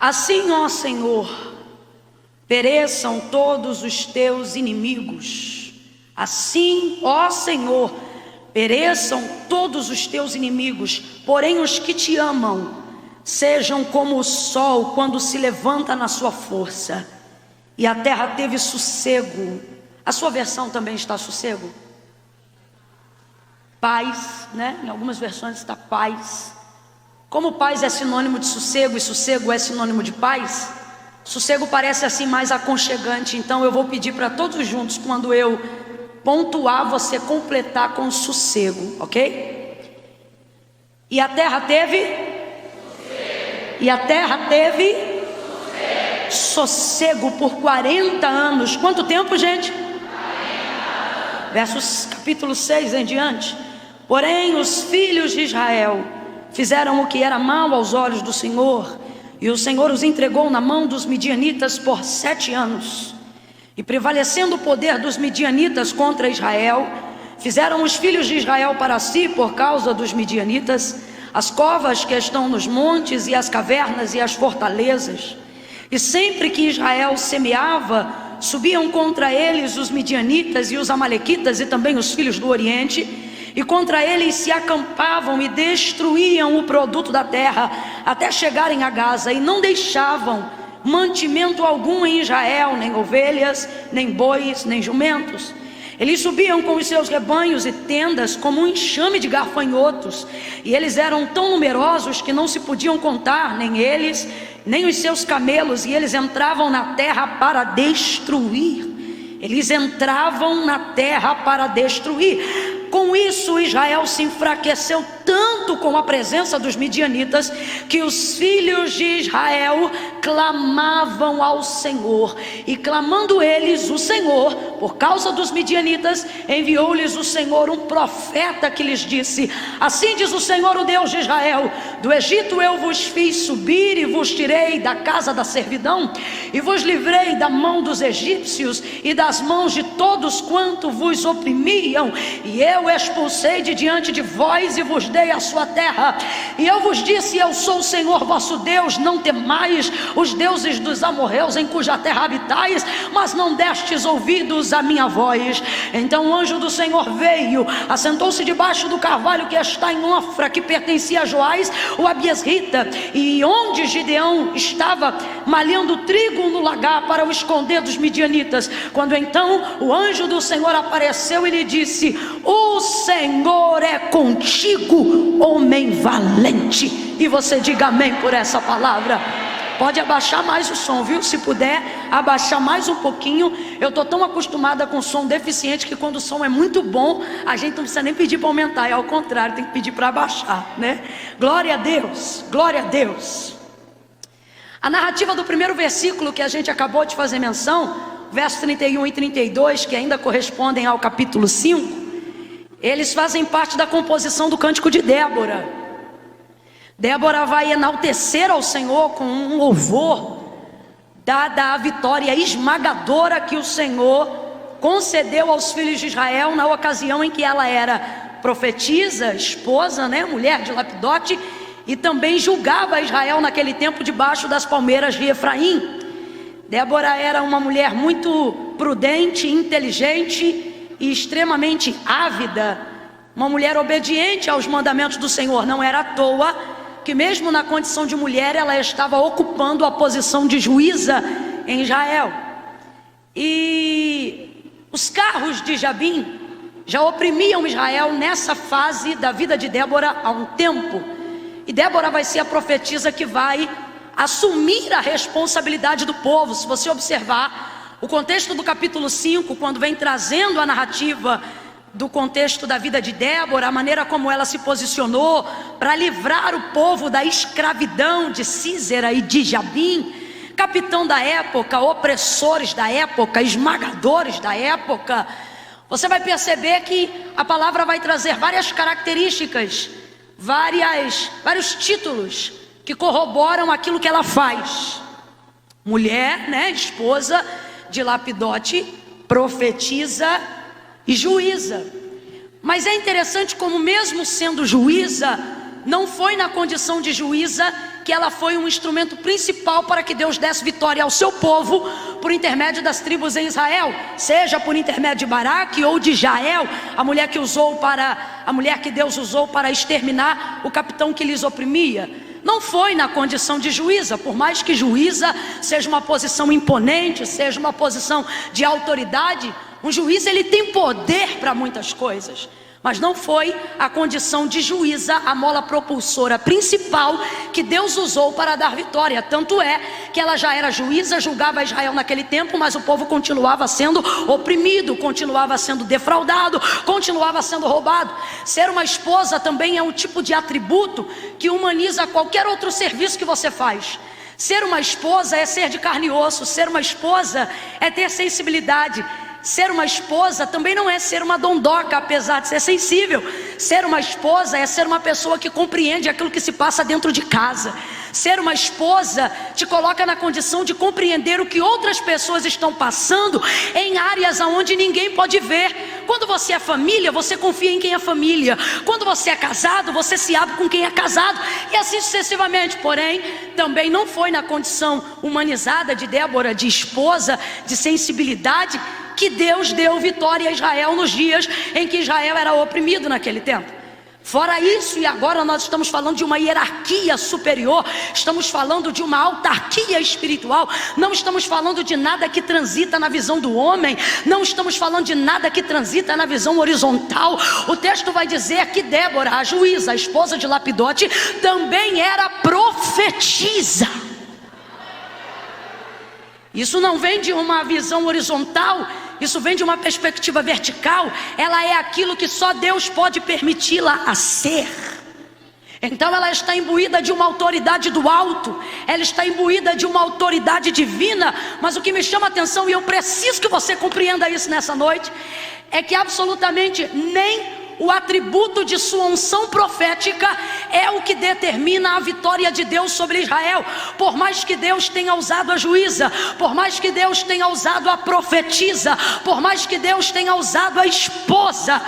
Assim, ó Senhor, pereçam todos os teus inimigos. Assim, ó Senhor, pereçam todos os teus inimigos. Porém os que te amam sejam como o sol quando se levanta na sua força. E a terra teve sossego. A sua versão também está sossego? Paz, né? Em algumas versões está paz. Como paz é sinônimo de sossego e sossego é sinônimo de paz, sossego parece assim mais aconchegante. Então eu vou pedir para todos juntos, quando eu pontuar, você completar com sossego, ok? E a terra teve sossego. E a terra teve sossego por 40 anos. Quanto tempo, gente? 40 anos. Versos capítulo 6 em diante. Porém os filhos de Israel fizeram o que era mal aos olhos do Senhor, e o Senhor os entregou na mão dos midianitas por 7 anos. E prevalecendo o poder dos midianitas contra Israel, fizeram os filhos de Israel para si, por causa dos midianitas, as covas que estão nos montes, e as cavernas e as fortalezas. E sempre que Israel semeava, subiam contra eles os midianitas e os amalequitas e também os filhos do Oriente, e contra eles se acampavam e destruíam o produto da terra até chegarem a Gaza, e não deixavam mantimento algum em Israel, nem ovelhas, nem bois, nem jumentos. Eles subiam com os seus rebanhos e tendas como um enxame de gafanhotos, e eles eram tão numerosos que não se podiam contar, nem eles, nem os seus camelos, e eles entravam na terra para destruir. Eles entravam na terra para destruir. Com isso Israel se enfraqueceu tanto com a presença dos midianitas, que os filhos de Israel clamavam ao Senhor. E clamando eles o Senhor, por causa dos midianitas, enviou-lhes o Senhor um profeta que lhes disse: assim diz o Senhor, o Deus de Israel: do Egito eu vos fiz subir e vos tirei da casa da servidão, e vos livrei da mão dos egípcios e das mãos de todos quanto vos oprimiam, e eu expulsei de diante de vós e vos dei a sua terra. E eu vos disse: eu sou o Senhor vosso Deus, não temais os deuses dos amorreus em cuja terra habitais, mas não destes ouvidos à minha voz. Então o anjo do Senhor veio, assentou-se debaixo do carvalho que está em Ofra, que pertencia a Joás o Abiesrita, e onde Gideão estava malhando trigo no lagar para o esconder dos midianitas. Quando então o anjo do Senhor apareceu e lhe disse: o Senhor é contigo, homem valente. E você diga amém por essa palavra. Pode abaixar mais o som, viu? Se puder abaixar mais um pouquinho. Eu estou tão acostumada com som deficiente que quando o som é muito bom, a gente não precisa nem pedir para aumentar, é ao contrário, tem que pedir para abaixar, né? Glória a Deus, glória a Deus. A narrativa do primeiro versículo que a gente acabou de fazer menção, versos 31 e 32, que ainda correspondem ao capítulo 5, eles fazem parte da composição do cântico de Débora. Débora vai enaltecer ao Senhor com um louvor, dada a vitória esmagadora que o Senhor concedeu aos filhos de Israel na ocasião em que ela era profetisa, esposa, né, mulher de Lapidote, e também julgava Israel naquele tempo debaixo das palmeiras de Efraim. Débora era uma mulher muito prudente, inteligente e extremamente ávida, uma mulher obediente aos mandamentos do Senhor. Não era à toa que mesmo na condição de mulher ela estava ocupando a posição de juíza em Israel. E os carros de Jabim já oprimiam Israel nessa fase da vida de Débora há um tempo, e Débora vai ser a profetisa que vai assumir a responsabilidade do povo. Se você observar o contexto do capítulo 5, quando vem trazendo a narrativa do contexto da vida de Débora, a maneira como ela se posicionou para livrar o povo da escravidão de Sísera e de Jabim, capitão da época, opressores da época, esmagadores da época, você vai perceber que a palavra vai trazer várias características, vários títulos que corroboram aquilo que ela faz. Mulher, né, esposa de Lapidote, profetiza e juíza. Mas é interessante como mesmo sendo juíza, não foi na condição de juíza que ela foi um instrumento principal para que Deus desse vitória ao seu povo por intermédio das tribos em Israel, seja por intermédio de Baraque ou de Jael, a mulher que Deus usou para exterminar o capitão que lhes oprimia. Não foi na condição de juíza, por mais que juíza seja uma posição imponente, seja uma posição de autoridade. Um juiz, ele tem poder para muitas coisas, mas não foi a condição de juíza a mola propulsora principal que Deus usou para dar vitória. Tanto é que ela já era juíza, julgava Israel naquele tempo, mas o povo continuava sendo oprimido, continuava sendo defraudado, continuava sendo roubado. Ser uma esposa também é um tipo de atributo que humaniza qualquer outro serviço que você faz. Ser uma esposa é ser de carne e osso, ser uma esposa é ter sensibilidade. Ser uma esposa também não é ser uma dondoca, apesar de ser sensível. Ser uma esposa é ser uma pessoa que compreende aquilo que se passa dentro de casa. Ser uma esposa te coloca na condição de compreender o que outras pessoas estão passando em áreas onde ninguém pode ver. Quando você é família, você confia em quem é família. Quando você é casado, você se abre com quem é casado, e assim sucessivamente. Porém, também não foi na condição humanizada de Débora, de esposa, de sensibilidade, que Deus deu vitória a Israel nos dias em que Israel era oprimido naquele tempo. Fora isso, e agora nós estamos falando de uma hierarquia superior, estamos falando de uma autarquia espiritual, não estamos falando de nada que transita na visão do homem, não estamos falando de nada que transita na visão horizontal. O texto vai dizer que Débora, a juíza, a esposa de Lapidote, também era profetisa. Isso não vem de uma visão horizontal, isso vem de uma perspectiva vertical. Ela é aquilo que só Deus pode permiti-la a ser. Então ela está imbuída de uma autoridade do alto, ela está imbuída de uma autoridade divina. Mas o que me chama a atenção, e eu preciso que você compreenda isso nessa noite, é que absolutamente nem o atributo de sua unção profética é o que determina a vitória de Deus sobre Israel. Por mais que Deus tenha usado a juíza, por mais que Deus tenha usado a profetisa, por mais que Deus tenha usado a esposa,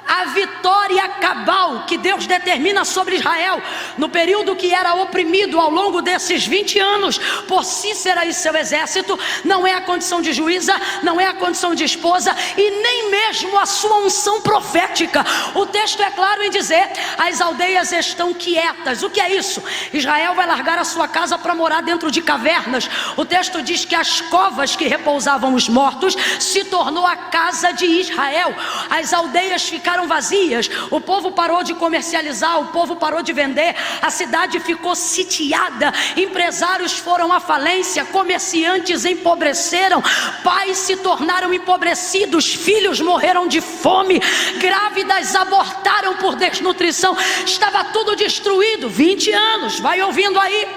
a vitória cabal que Deus determina sobre Israel no período que era oprimido ao longo desses 20 anos por Cícera e seu exército, não é a condição de juíza, não é a condição de esposa e nem mesmo a sua unção profética. O texto é claro em dizer: as aldeias estão quietas. O que é isso? Israel vai largar a sua casa para morar dentro de cavernas. O texto diz que as covas que repousavam os mortos se tornou a casa de Israel. As aldeias ficaram vazias, o povo parou de comercializar, o povo parou de vender, a cidade ficou sitiada, empresários foram à falência, comerciantes empobreceram, pais se tornaram empobrecidos, filhos morreram de fome, grávidas abortaram por desnutrição, estava tudo destruído. 20 anos, vai ouvindo aí.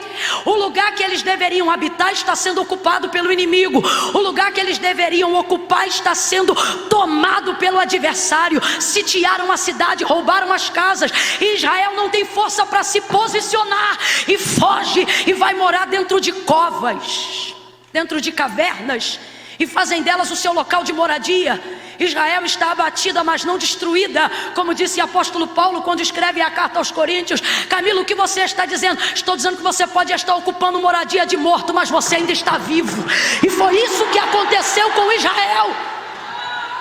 O lugar que eles deveriam habitar está sendo ocupado pelo inimigo, o lugar que eles deveriam ocupar está sendo tomado pelo adversário. Sitiaram a cidade, roubaram as casas, e Israel não tem força para se posicionar, e foge e vai morar dentro de covas, dentro de cavernas, e fazem delas o seu local de moradia. Israel está abatida, mas não destruída, como disse o apóstolo Paulo quando escreve a carta aos Coríntios. Camilo, o que você está dizendo? Estou dizendo que você pode estar ocupando moradia de morto, mas você ainda está vivo. E foi isso que aconteceu com Israel.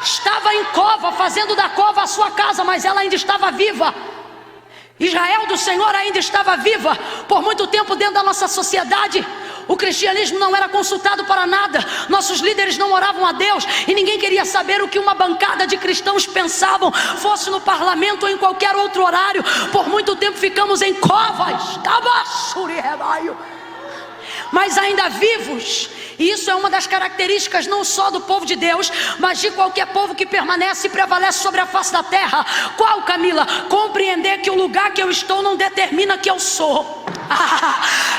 Estava em cova, fazendo da cova a sua casa, mas ela ainda estava viva. Israel do Senhor ainda estava viva. Por muito tempo dentro da nossa sociedade, o cristianismo não era consultado para nada, nossos líderes não oravam a Deus, e ninguém queria saber o que uma bancada de cristãos pensavam, fosse no parlamento ou em qualquer outro horário. Por muito tempo ficamos em covas, mas ainda vivos. E isso é uma das características não só do povo de Deus, mas de qualquer povo que permanece e prevalece sobre a face da terra. Qual, Camila? Compreender que o lugar que eu estou não determina que eu sou.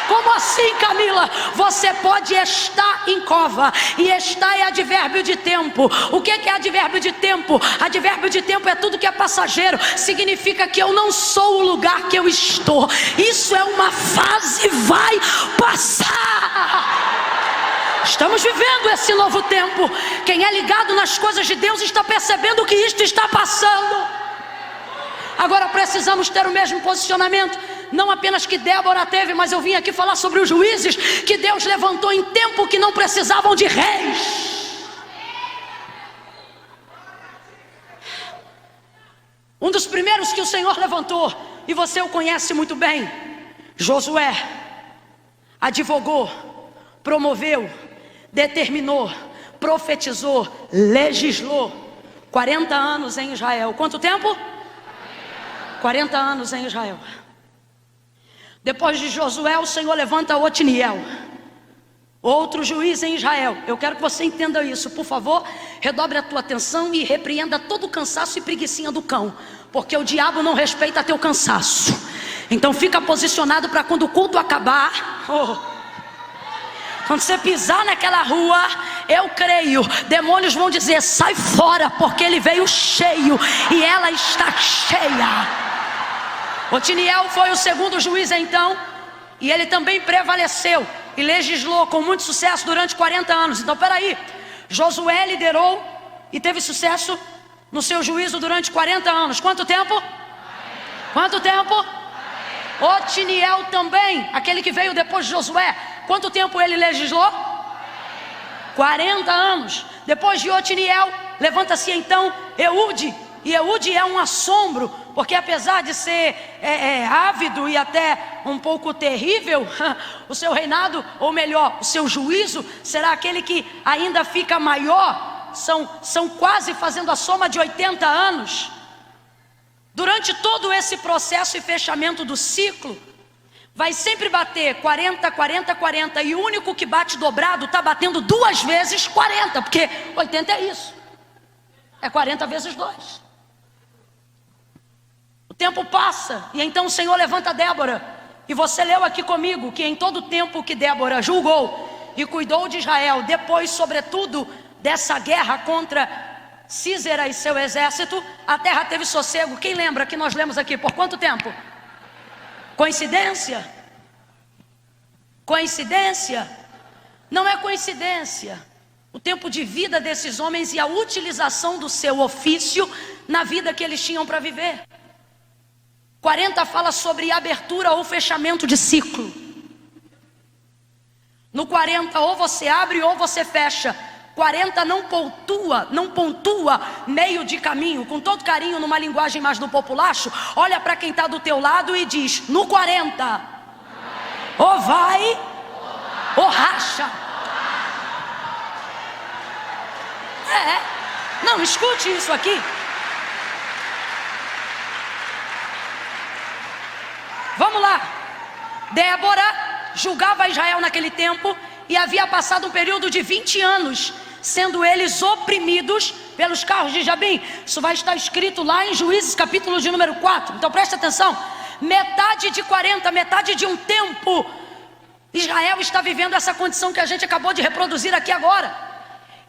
Como assim, Camila? Você pode estar em cova, e estar é advérbio de tempo. O que é advérbio de tempo? Advérbio de tempo é tudo que é passageiro. Significa que eu não sou o lugar que eu estou. Isso é uma fase, vai passar. Estamos vivendo esse novo tempo. Quem é ligado nas coisas de Deus está percebendo que isto está passando. Agora precisamos ter o mesmo posicionamento. não apenas que Débora teve, mas eu vim aqui falar sobre os juízes que Deus levantou em tempo que não precisavam de reis. Um dos primeiros que o Senhor levantou, e você o conhece muito bem, Josué, advogou, promoveu, determinou, profetizou, legislou 40 anos em Israel. Quanto tempo? 40 anos em Israel. Depois de Josué, o Senhor levanta Otiniel, outro juiz em Israel. Eu quero que você entenda isso, por favor. Redobre a tua atenção e repreenda todo o cansaço e preguicinha do cão, porque o diabo não respeita teu cansaço. Então fica posicionado para quando o culto acabar, quando você pisar naquela rua, eu creio, demônios vão dizer: sai fora, porque ele veio cheio e ela está cheia. Otiniel foi o segundo juiz então, e ele também prevaleceu e legislou com muito sucesso durante 40 anos. Então peraí, Josué liderou e teve sucesso no seu juízo durante 40 anos. Quanto tempo? Quanto tempo? Otiniel também, aquele que veio depois de Josué, quanto tempo ele legislou? 40 anos. Depois de Otiniel, levanta-se então Eude. E Eude é um assombro, porque apesar de ser ávido e até um pouco terrível, o seu reinado, ou melhor, o seu juízo, será aquele que ainda fica maior. São quase fazendo a soma de 80 anos. Durante todo esse processo e fechamento do ciclo, vai sempre bater 40, 40, 40. E o único que bate dobrado está batendo 2 vezes 40, porque 80 é isso. É 40 vezes 2. O tempo passa e então o Senhor levanta Débora. E você leu aqui comigo que em todo o tempo que Débora julgou e cuidou de Israel, depois sobretudo dessa guerra contra Císera e seu exército, a terra teve sossego. Quem lembra que nós lemos aqui? Por quanto tempo? Coincidência? Coincidência? Não é coincidência o tempo de vida desses homens e a utilização do seu ofício na vida que eles tinham para viver. 40 fala sobre abertura ou fechamento de ciclo. No 40 ou você abre ou você fecha. 40 não pontua meio de caminho. Com todo carinho, numa linguagem mais do populacho, olha para quem está do teu lado e diz: no 40 ou vai ou racha. Não, escute isso aqui. Vamos lá. Débora julgava Israel naquele tempo e havia passado um período de 20 anos, sendo eles oprimidos pelos carros de Jabim. Isso vai estar escrito lá em Juízes, capítulo de número 4. Então presta atenção. Metade de 40, metade de um tempo, Israel está vivendo essa condição que a gente acabou de reproduzir aqui agora.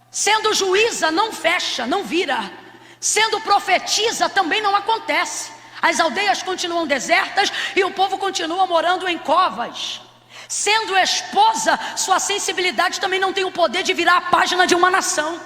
Sendo juíza, não fecha, não vira. Sendo profetisa, também não acontece. As aldeias continuam desertas e o povo continua morando em covas. Sendo esposa, sua sensibilidade também não tem o poder de virar a página de uma nação.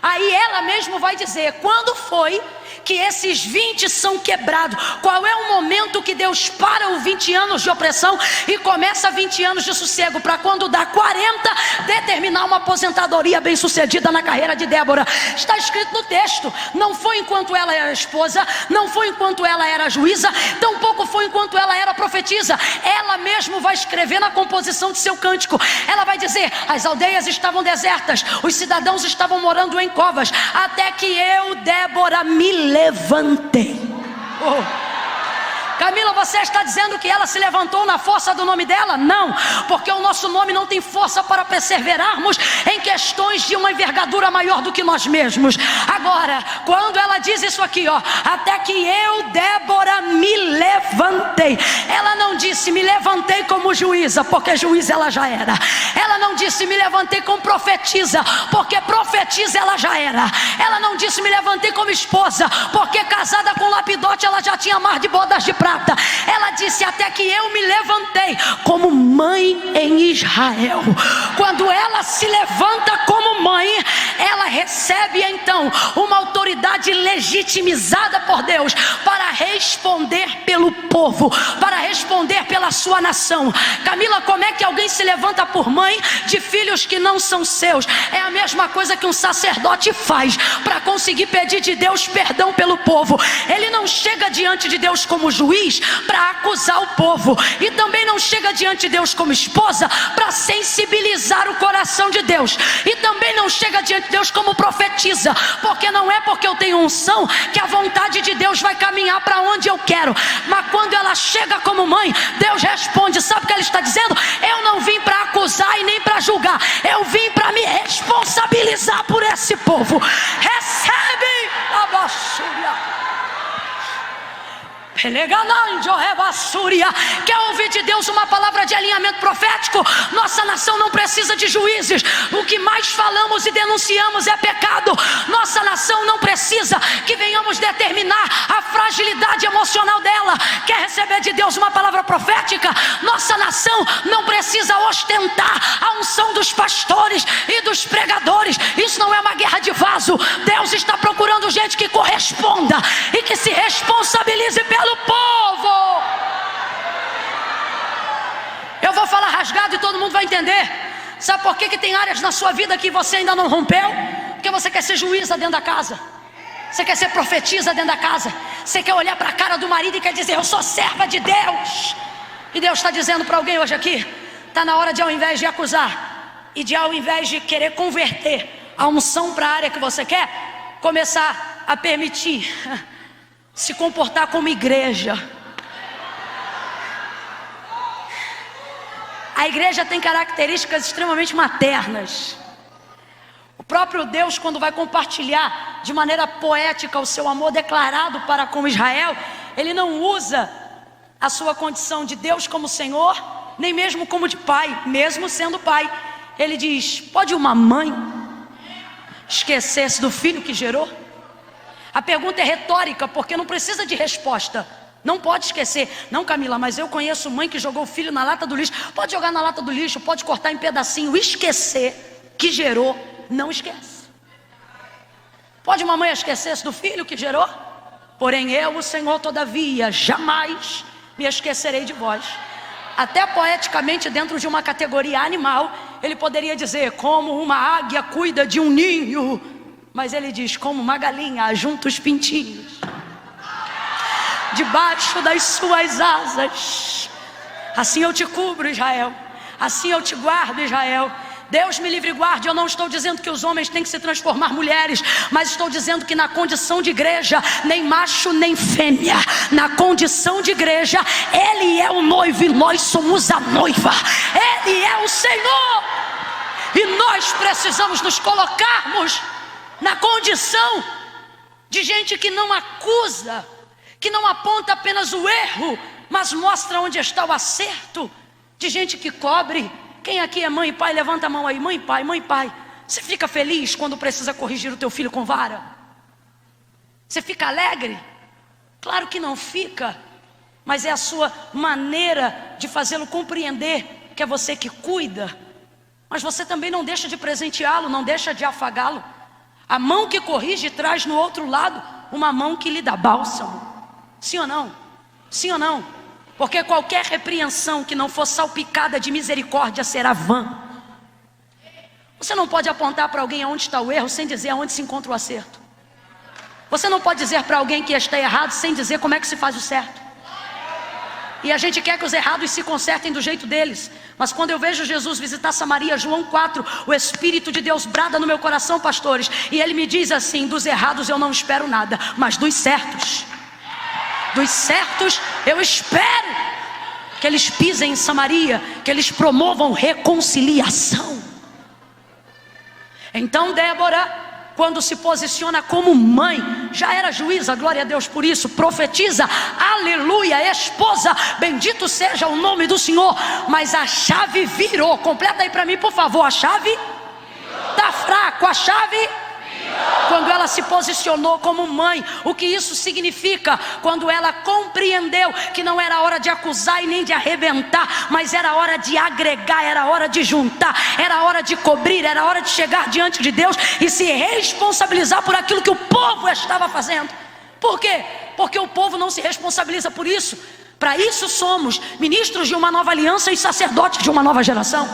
Aí ela mesmo vai dizer: quando foi que esses 20 são quebrados? Qual é o momento que Deus para os 20 anos de opressão e começa 20 anos de sossego, para quando dá 40, determinar uma aposentadoria bem sucedida na carreira de Débora? Está escrito no texto. Não foi enquanto ela era esposa, não foi enquanto ela era juíza, tampouco foi enquanto ela era profetisa. Ela mesmo vai escrever na composição de seu cântico. Ela vai dizer: as aldeias estavam desertas, os cidadãos estavam morando em covas, até que eu, Débora, me levantei. Camila, você está dizendo que ela se levantou na força do nome dela? Não, porque o nosso nome não tem força para perseverarmos em questões de uma envergadura maior do que nós mesmos. Agora, quando ela diz isso aqui, até que eu, Débora, me levantei, ela não disse me levantei como juíza, porque juíza ela já era. Ela não disse me levantei como profetisa, porque profetisa ela já era. Ela não disse me levantei como esposa, porque casada com Lapidote ela já tinha mar de bodas de prata. Ela disse até que eu me levantei como mãe em Israel. Quando ela se levanta como mãe, ela recebe então uma autoridade legitimizada por Deus para responder pelo povo, para responder pela sua nação. Camila, como é que alguém se levanta por mãe de filhos que não são seus? É a mesma coisa que um sacerdote faz para conseguir pedir de Deus perdão pelo povo. Ele não chega diante de Deus como juiz para acusar o povo, e também não chega diante de Deus como esposa para sensibilizar o coração de Deus, e também não chega diante de Deus como profetiza, porque não é porque eu tenho unção que a vontade de Deus vai caminhar para onde eu quero. Mas quando ela chega como mãe, Deus responde. Sabe o que ela está dizendo? Eu não vim para acusar e nem para julgar, eu vim para me responsabilizar por esse povo. Recebe a basura. Quer ouvir de Deus uma palavra de alinhamento profético? Nossa nação não precisa de juízes. O que mais falamos e denunciamos é pecado. Nossa nação não precisa que venhamos determinar a fragilidade emocional dela. Quer receber de Deus uma palavra profética? Nossa nação não precisa ostentar a unção dos pastores e dos pregadores. Isso não é uma guerra de vaso. Deus está procurando gente que corresponda e que se responsabilize pelo povo. Eu vou falar rasgado e todo mundo vai entender. Sabe por que tem áreas na sua vida que você ainda não rompeu? Porque você quer ser juíza dentro da casa, você quer ser profetisa dentro da casa, você quer olhar para a cara do marido e quer dizer eu sou serva de Deus. E Deus está dizendo para alguém hoje aqui: está na hora de, ao invés de acusar e de, ao invés de querer converter a unção para a área que você quer, começar a permitir se comportar como igreja. A igreja tem características extremamente maternas. O próprio Deus, quando vai compartilhar de maneira poética o seu amor declarado para com Israel, ele não usa a sua condição de Deus como Senhor, nem mesmo como de pai, mesmo sendo pai. Ele diz: pode uma mãe esquecer-se do filho que gerou? A pergunta é retórica, porque não precisa de resposta. Não pode esquecer. Não, Camila, mas eu conheço mãe que jogou o filho na lata do lixo. Pode jogar na lata do lixo, pode cortar em pedacinho. Esquecer que gerou, não esquece. Pode uma mãe esquecer-se do filho que gerou? Porém eu, o Senhor, todavia, jamais me esquecerei de vós. Até poeticamente, dentro de uma categoria animal, ele poderia dizer: como uma águia cuida de um ninho. Mas ele diz: como uma galinha ajunta os pintinhos debaixo das suas asas, assim eu te cubro, Israel, assim eu te guardo, Israel. Deus me livre e guarde. Eu não estou dizendo que os homens têm que se transformar mulheres, mas estou dizendo que na condição de igreja, nem macho nem fêmea, na condição de igreja, Ele é o noivo e nós somos a noiva. Ele é o Senhor, e nós precisamos nos colocarmos na condição de gente que não acusa, que não aponta apenas o erro, mas mostra onde está o acerto, de gente que cobre. Quem aqui é mãe e pai? Levanta a mão aí. Mãe e pai, mãe e pai. Você fica feliz quando precisa corrigir o teu filho com vara? Você fica alegre? Claro que não fica, mas é a sua maneira de fazê-lo compreender que é você que cuida. Mas você também não deixa de presenteá-lo, não deixa de afagá-lo. A mão que corrige traz no outro lado uma mão que lhe dá bálsamo. Sim ou não? Sim ou não? Porque qualquer repreensão que não for salpicada de misericórdia será vã. Você não pode apontar para alguém aonde está o erro sem dizer aonde se encontra o acerto. Você não pode dizer para alguém que está errado sem dizer como é que se faz o certo. E a gente quer que os errados se consertem do jeito deles. Mas quando eu vejo Jesus visitar Samaria, João 4, o Espírito de Deus brada no meu coração, pastores, e Ele me diz assim: dos errados eu não espero nada, mas dos certos eu espero que eles pisem em Samaria, que eles promovam reconciliação. Então Débora quando se posiciona como mãe, já era juíza, glória a Deus por isso, profetiza, aleluia, esposa, bendito seja o nome do Senhor, mas a chave virou. Completa aí para mim, por favor, a chave está fraco, a chave quando ela se posicionou como mãe. O que isso significa? Quando ela compreendeu que não era hora de acusar e nem de arrebentar, mas era hora de agregar, era hora de juntar, era hora de cobrir, era hora de chegar diante de Deus e se responsabilizar por aquilo que o povo estava fazendo. Por quê? Porque o povo não se responsabiliza por isso. Para isso somos ministros de uma nova aliança e sacerdotes de uma nova geração.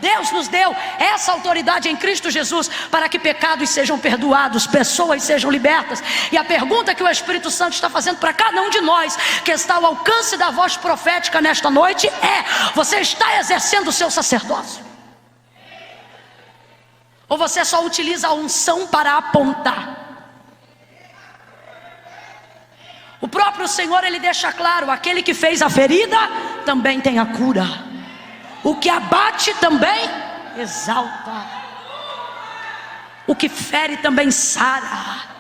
Deus nos deu essa autoridade em Cristo Jesus para que pecados sejam perdoados, pessoas sejam libertas. E a pergunta que o Espírito Santo está fazendo para cada um de nós que está ao alcance da voz profética nesta noite é: você está exercendo o seu sacerdócio? Ou você só utiliza a unção para apontar? O próprio Senhor, Ele deixa claro: aquele que fez a ferida também tem a cura. O que abate também exalta. O que fere também sara.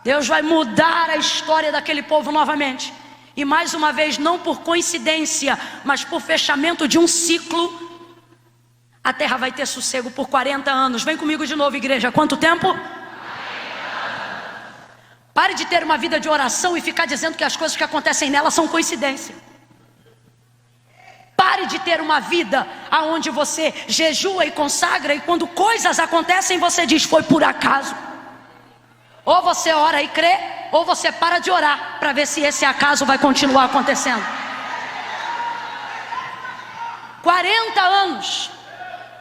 Deus vai mudar a história daquele povo novamente. E mais uma vez, não por coincidência, mas por fechamento de um ciclo, a terra vai ter sossego por 40 anos. Vem comigo de novo, igreja. Quanto tempo? Pare de ter uma vida de oração e ficar dizendo que as coisas que acontecem nela são coincidência. Pare de ter uma vida onde você jejua e consagra, e quando coisas acontecem você diz: foi por acaso. Ou você ora e crê, ou você para de orar para ver se esse acaso vai continuar acontecendo. 40 anos,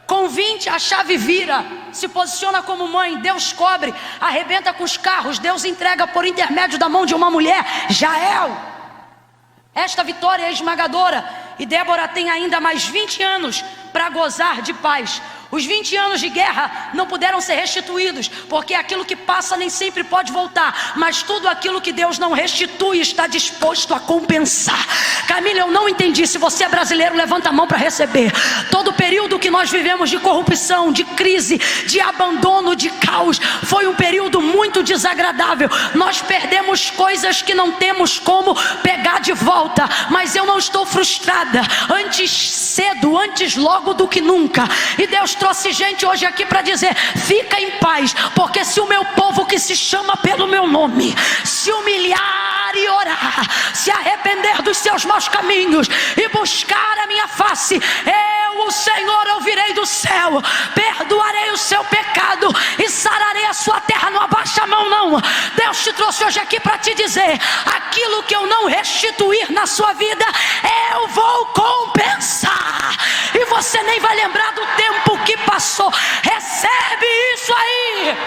com 20 a chave vira, se posiciona como mãe, Deus cobre, arrebenta com os carros, Deus entrega por intermédio da mão de uma mulher, Jael. Esta vitória é esmagadora. E Débora tem ainda mais 20 anos para gozar de paz. Os 20 anos de guerra não puderam ser restituídos, porque aquilo que passa nem sempre pode voltar, mas tudo aquilo que Deus não restitui está disposto a compensar. Camila, eu não entendi. Se você é brasileiro, levanta a mão para receber. Todo o período que nós vivemos de corrupção, de crise, de abandono, de caos, foi um período muito desagradável. Nós perdemos coisas que não temos como pegar de volta, mas eu não estou frustrada. Antes cedo, antes logo do que nunca. E Deus trouxe gente hoje aqui para dizer: fica em paz, porque se o meu povo que se chama pelo meu nome se humilhar e orar, se arrepender dos seus maus caminhos e buscar a minha face, eu, o Senhor, ouvirei do céu, perdoarei o seu pecado e sararei a sua terra. Não abaixa a mão não. Deus te trouxe hoje aqui para te dizer: aquilo que eu não restituir na sua vida, eu vou compensar, e você nem vai lembrar do tempo que passou. Recebe isso aí.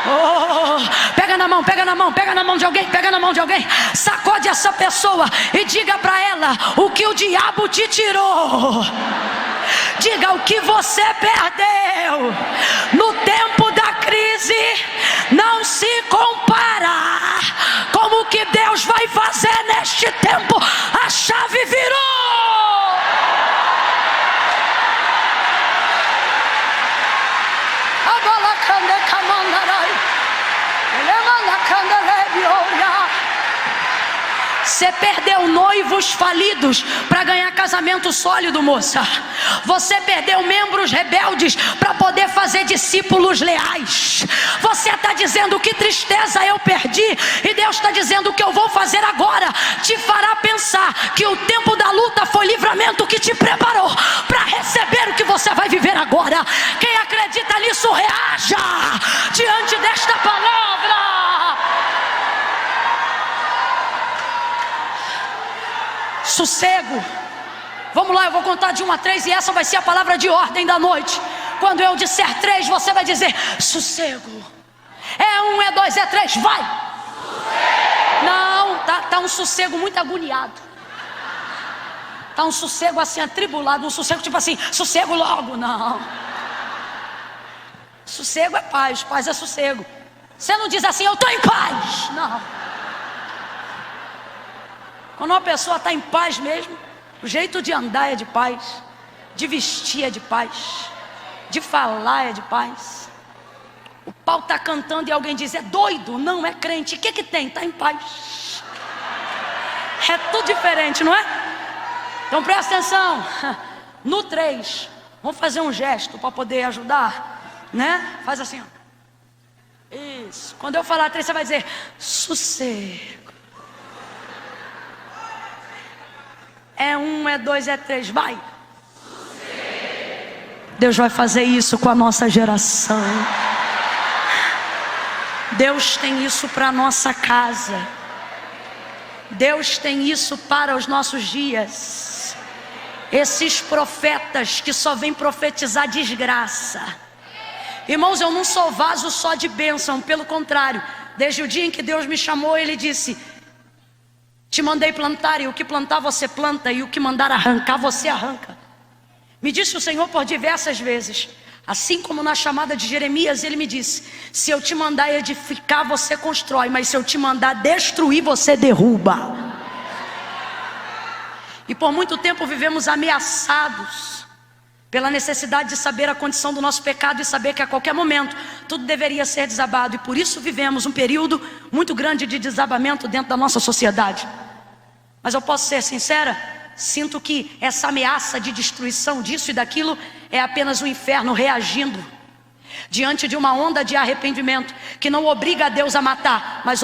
Oh, pega na mão, pega na mão, pega na mão de alguém, pega na mão de alguém, sacode essa pessoa e diga para ela o que o diabo te tirou. Diga: o que você perdeu no tempo da crise não se compara com o que Deus vai fazer neste tempo. A chave virou. Você perdeu noivos falidos para ganhar casamento sólido, moça. Você perdeu membros rebeldes para poder fazer discípulos leais. Você está dizendo: que tristeza, eu perdi. E Deus está dizendo: o que eu vou fazer agora te fará pensar que o tempo da luta foi livramento que te preparou para receber o que você vai viver agora. Quem acredita nisso, reaja diante desta palavra. Sossego. Vamos lá, eu vou contar de 1 a 3 e essa vai ser a palavra de ordem da noite. Quando eu disser 3, você vai dizer: sossego. É 1, é 2, é 3, vai. Sossego. Não, tá um sossego muito agoniado. Tá um sossego assim atribulado, um sossego tipo assim: sossego logo. Não. Sossego é paz, paz é sossego. Você não diz assim: eu estou em paz. Não. Quando uma pessoa está em paz mesmo, o jeito de andar é de paz, de vestir é de paz, de falar é de paz. louvor está cantando e alguém diz: é doido? Não, é crente. O que tem? Está em paz. É tudo diferente, não é? Então presta atenção. No 3, vamos fazer um gesto para poder ajudar, né? Faz assim, ó. Isso. Quando eu falar 3, você vai dizer: sossego. É 1, é 2, é 3, vai. Deus vai fazer isso com a nossa geração. Deus tem isso para a nossa casa. Deus tem isso para os nossos dias. Esses profetas que só vêm profetizar desgraça. Irmãos, eu não sou vaso só de bênção, pelo contrário. Desde o dia em que Deus me chamou, Ele disse: te mandei plantar, e o que plantar você planta, e o que mandar arrancar você arranca. Me disse o Senhor por diversas vezes, assim como na chamada de Jeremias, Ele me disse: se eu te mandar edificar, você constrói, mas se eu te mandar destruir, você derruba. E por muito tempo vivemos ameaçados pela necessidade de saber a condição do nosso pecado e saber que a qualquer momento tudo deveria ser desabado. E por isso vivemos um período muito grande de desabamento dentro da nossa sociedade. Mas eu posso ser sincera, sinto que essa ameaça de destruição disso e daquilo é apenas o inferno reagindo diante de uma onda de arrependimento que não obriga a Deus a matar, mas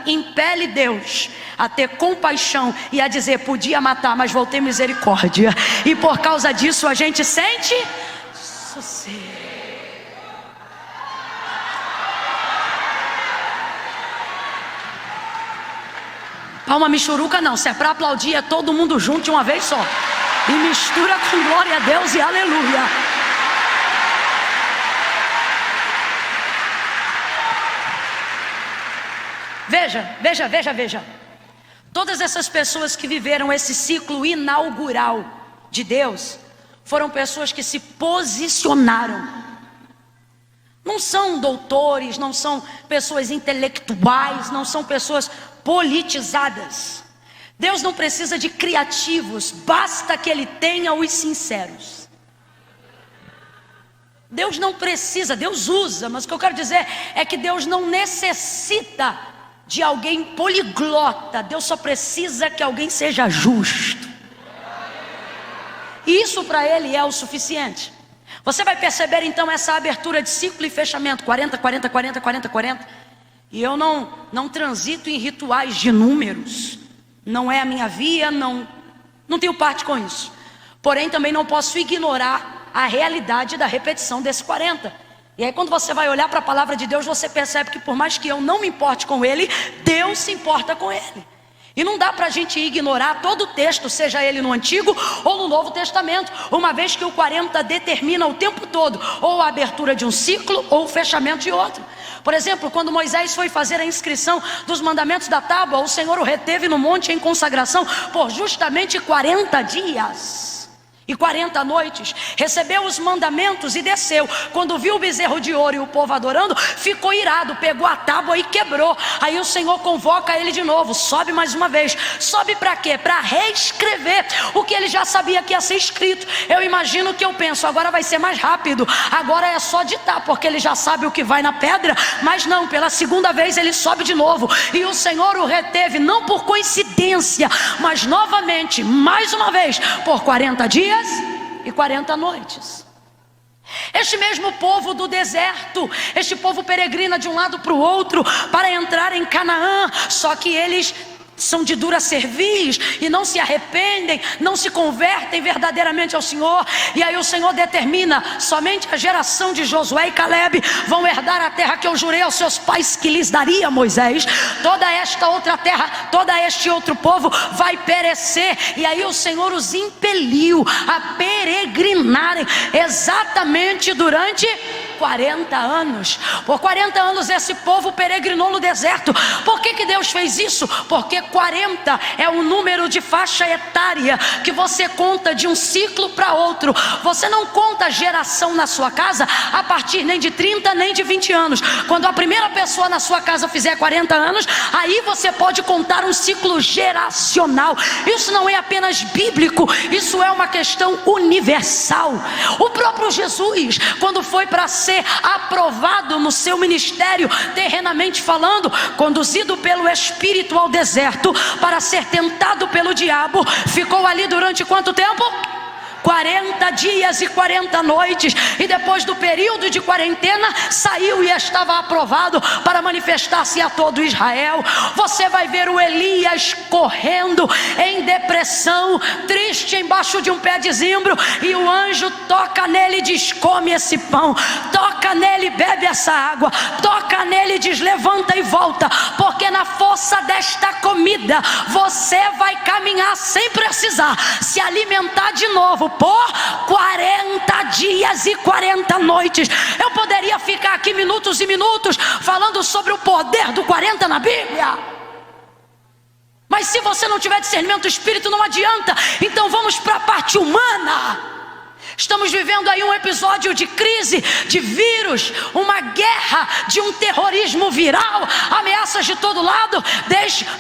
impele Deus a ter compaixão e a dizer: podia matar, mas vou ter misericórdia. E por causa disso a gente sente sossego. Palma michuruca não, se é para aplaudir é todo mundo junto de uma vez só. E mistura com glória a Deus e aleluia. Veja. Todas essas pessoas que viveram esse ciclo inaugural de Deus foram pessoas que se posicionaram. Não são doutores, não são pessoas intelectuais, não são pessoas politizadas. Deus não precisa de criativos, basta que Ele tenha os sinceros. Deus não precisa, Deus usa, mas o que eu quero dizer é que Deus não necessita de alguém poliglota. Deus só precisa que alguém seja justo. E isso para Ele é o suficiente. Você vai perceber então essa abertura de ciclo e fechamento, 40, 40, 40, 40, 40. E eu não transito em rituais de números. Não é a minha via, não tenho parte com isso. Porém também não posso ignorar a realidade da repetição desse 40. E aí quando você vai olhar para a palavra de Deus, você percebe que por mais que eu não me importe com ele, Deus se importa com ele. E não dá para a gente ignorar todo o texto, seja ele no Antigo ou no Novo Testamento, uma vez que o 40 determina o tempo todo ou a abertura de um ciclo ou o fechamento de outro. Por exemplo, quando Moisés foi fazer a inscrição dos mandamentos da tábua, o Senhor o reteve no monte em consagração por justamente 40 dias e 40 noites. Recebeu os mandamentos e desceu. Quando viu o bezerro de ouro e o povo adorando, ficou irado, pegou a tábua e quebrou. Aí o Senhor convoca ele de novo: sobe mais uma vez. Sobe para quê? Para reescrever o que ele já sabia que ia ser escrito. Eu imagino que eu penso: agora vai ser mais rápido, agora é só ditar, porque ele já sabe o que vai na pedra. Mas não, pela segunda vez ele sobe de novo. E o Senhor o reteve, não por coincidência, mas novamente, mais uma vez, por 40 dias e 40 noites. Este mesmo povo do deserto, este povo peregrina de um lado para o outro para entrar em Canaã, só que eles são de dura cerviz e não se arrependem, não se convertem verdadeiramente ao Senhor. E aí o Senhor determina: somente a geração de Josué e Calebe vão herdar a terra que eu jurei aos seus pais que lhes daria, Moisés. Toda esta outra terra, todo este outro povo vai perecer. E aí o Senhor os impeliu a peregrinarem exatamente durante 40 anos. Por 40 anos esse povo peregrinou no deserto. Por que Deus fez isso? Porque 40 é o número de faixa etária que você conta de um ciclo para outro. Você não conta geração na sua casa a partir nem de 30 nem de 20 anos. Quando a primeira pessoa na sua casa fizer 40 anos, aí você pode contar um ciclo geracional. Isso não é apenas bíblico, isso é uma questão universal. O próprio Jesus, quando foi para a ser aprovado no seu ministério, terrenamente falando, conduzido pelo Espírito ao deserto para ser tentado pelo diabo. Ficou ali durante quanto tempo? 40 dias e 40 noites, e depois do período de quarentena saiu e estava aprovado para manifestar-se a todo Israel. Você vai ver o Elias correndo em depressão, triste embaixo de um pé de zimbro, e o anjo toca nele e diz: come esse pão, toca nele e bebe essa água, toca nele e diz: levanta e volta, porque na força desta comida você vai caminhar sem precisar se alimentar de novo por 40 dias e 40 noites. Eu poderia ficar aqui minutos e minutos falando sobre o poder do 40 na Bíblia, mas se você não tiver discernimento do Espírito, não adianta. Então vamos para a parte humana. Estamos vivendo aí um episódio de crise, de vírus, uma guerra, de um terrorismo viral, ameaças de todo lado.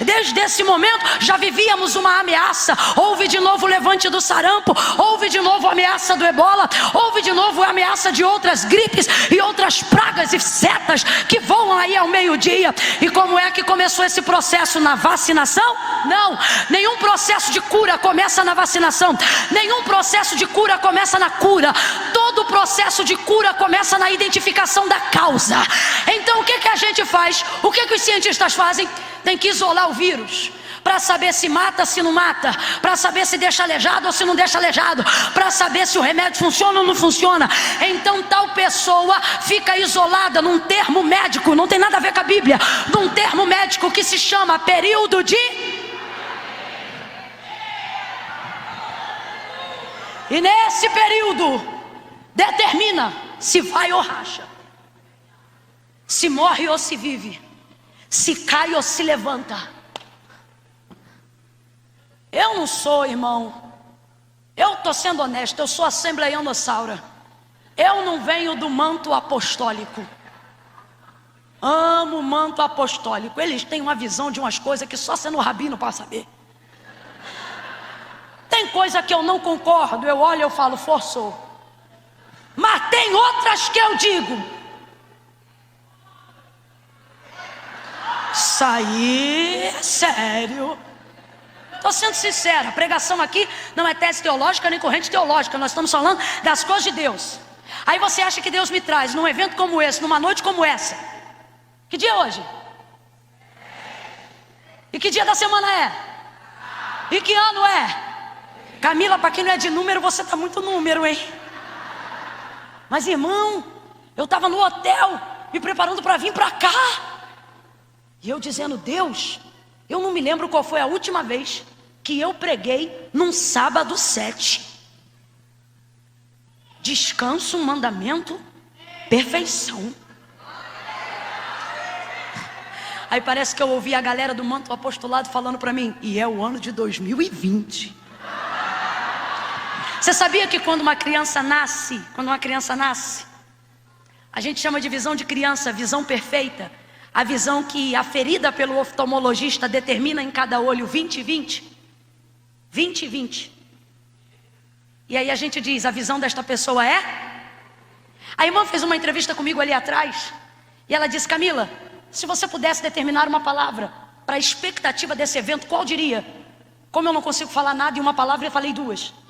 Desde esse momento já vivíamos uma ameaça. Houve de novo o levante do sarampo, houve de novo a ameaça do ebola, houve de novo a ameaça de outras gripes e outras pragas e setas que voam aí ao meio-dia. E como é que começou esse processo? Na vacinação? Não, nenhum processo de cura começa na vacinação, nenhum processo de cura começa na cura. Todo processo de cura começa na identificação da causa. Então o que a gente faz? O que os cientistas fazem? Tem que isolar o vírus para saber se mata, se não mata, para saber se deixa aleijado ou se não deixa aleijado, para saber se o remédio funciona ou não funciona. Então tal pessoa fica isolada num termo médico, não tem nada a ver com a Bíblia, num termo médico que se chama período de... E nesse período determina se vai ou racha, se morre ou se vive, se cai ou se levanta. Eu não sou, irmão, eu estou sendo honesto, eu sou assembleianossaura. Eu não venho do manto apostólico. Amo o manto apostólico. Eles têm uma visão de umas coisas que só sendo rabino para saber. Tem coisa que eu não concordo, eu olho e eu falo, forçou. Mas tem outras que eu digo, isso aí é sério. Estou sendo sincera, a pregação aqui não é tese teológica nem corrente teológica. Nós estamos falando das coisas de Deus. Aí você acha que Deus me traz num evento como esse, numa noite como essa. Que dia é hoje? E que dia da semana é? E que ano é? Camila, para quem não é de número, você está muito número, hein? Mas irmão, eu estava no hotel, me preparando para vir para cá, e eu dizendo, Deus, eu não me lembro qual foi a última vez que eu preguei num sábado 7. Descanso, mandamento, perfeição. Aí parece que eu ouvi a galera do manto apostolado falando para mim, e é o ano de 2020. Você sabia que quando uma criança nasce, a gente chama de visão de criança, visão perfeita, a visão que aferida pelo oftalmologista determina em cada olho 20/20. 20/20. E aí a gente diz, a visão desta pessoa é? A irmã fez uma entrevista comigo ali atrás, e ela disse, Camila, se você pudesse determinar uma palavra para a expectativa desse evento, qual diria? Como eu não consigo falar nada em uma palavra, eu falei 2.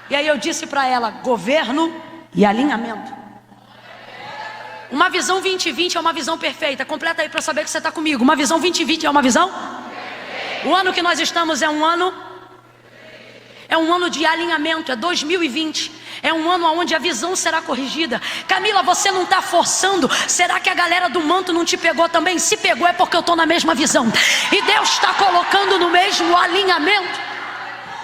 E aí eu disse para ela, governo e alinhamento. Uma visão 20/20 é uma visão perfeita. Completa aí para saber que você está comigo. Uma visão 20/20 é uma visão? O ano que nós estamos é um ano de alinhamento, é 2020. É um ano onde a visão será corrigida. Camila, você não está forçando. Será que a galera do manto não te pegou também? Se pegou é porque eu estou na mesma visão. E Deus está colocando no mesmo alinhamento.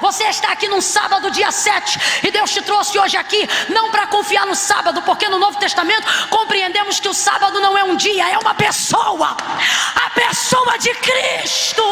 Você está aqui num sábado, dia 7, e Deus te trouxe hoje aqui, não para confiar no sábado, porque no Novo Testamento compreendemos que o sábado não é um dia, é uma pessoa. A pessoa de Cristo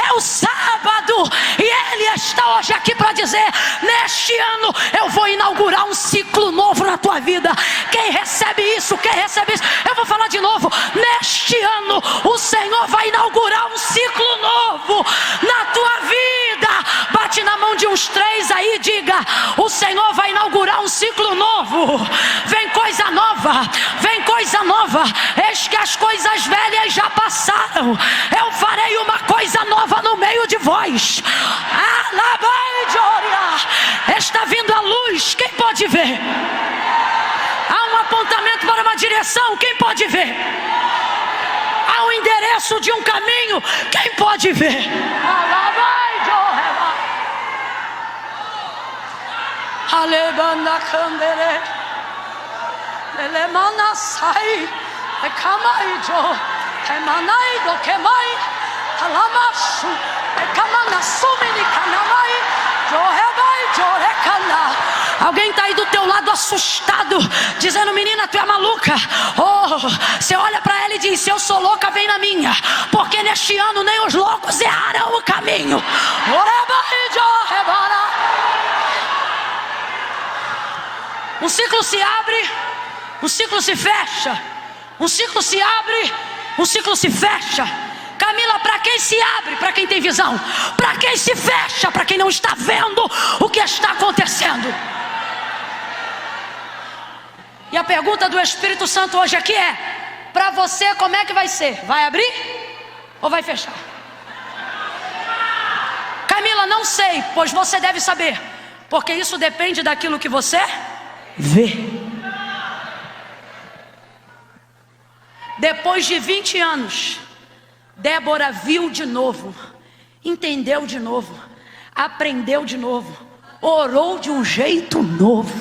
é o sábado, e Ele está hoje aqui para dizer, neste ano eu vou inaugurar um ciclo novo na tua vida. Quem recebe isso? Quem recebe isso? Eu vou falar de novo, neste ano o Senhor vai inaugurar um ciclo novo na tua vida. Bate na mão de uns 3 aí, diga, o Senhor vai inaugurar um ciclo novo. Vem coisa nova, nova, vem coisa nova. Eis que as coisas velhas já passaram, eu farei uma coisa nova no meio de vós. Está vindo a luz, quem pode ver? Há um apontamento para uma direção, quem pode ver? Há um endereço de um caminho, quem pode ver? Alebana candere, elemana sai, ekamaijo, emanaido kemai, alamashu, ekamana sumini kanamai, johebai jorekana. Alguém está aí do teu lado assustado, dizendo: menina, tu é maluca. Oh, você olha para ela e diz: se eu sou louca, vem na minha, porque neste ano nem os loucos errarão o caminho. Um ciclo se abre, um ciclo se fecha. Um ciclo se abre, um ciclo se fecha. Camila, para quem se abre? Para quem tem visão. Para quem se fecha? Para quem não está vendo o que está acontecendo. E a pergunta do Espírito Santo hoje aqui é: para você, como é que vai ser? Vai abrir ou vai fechar? Camila, não sei, pois você deve saber, porque isso depende daquilo que você vê. Depois de 20 anos, Débora viu de novo, entendeu de novo, aprendeu de novo, orou de um jeito novo,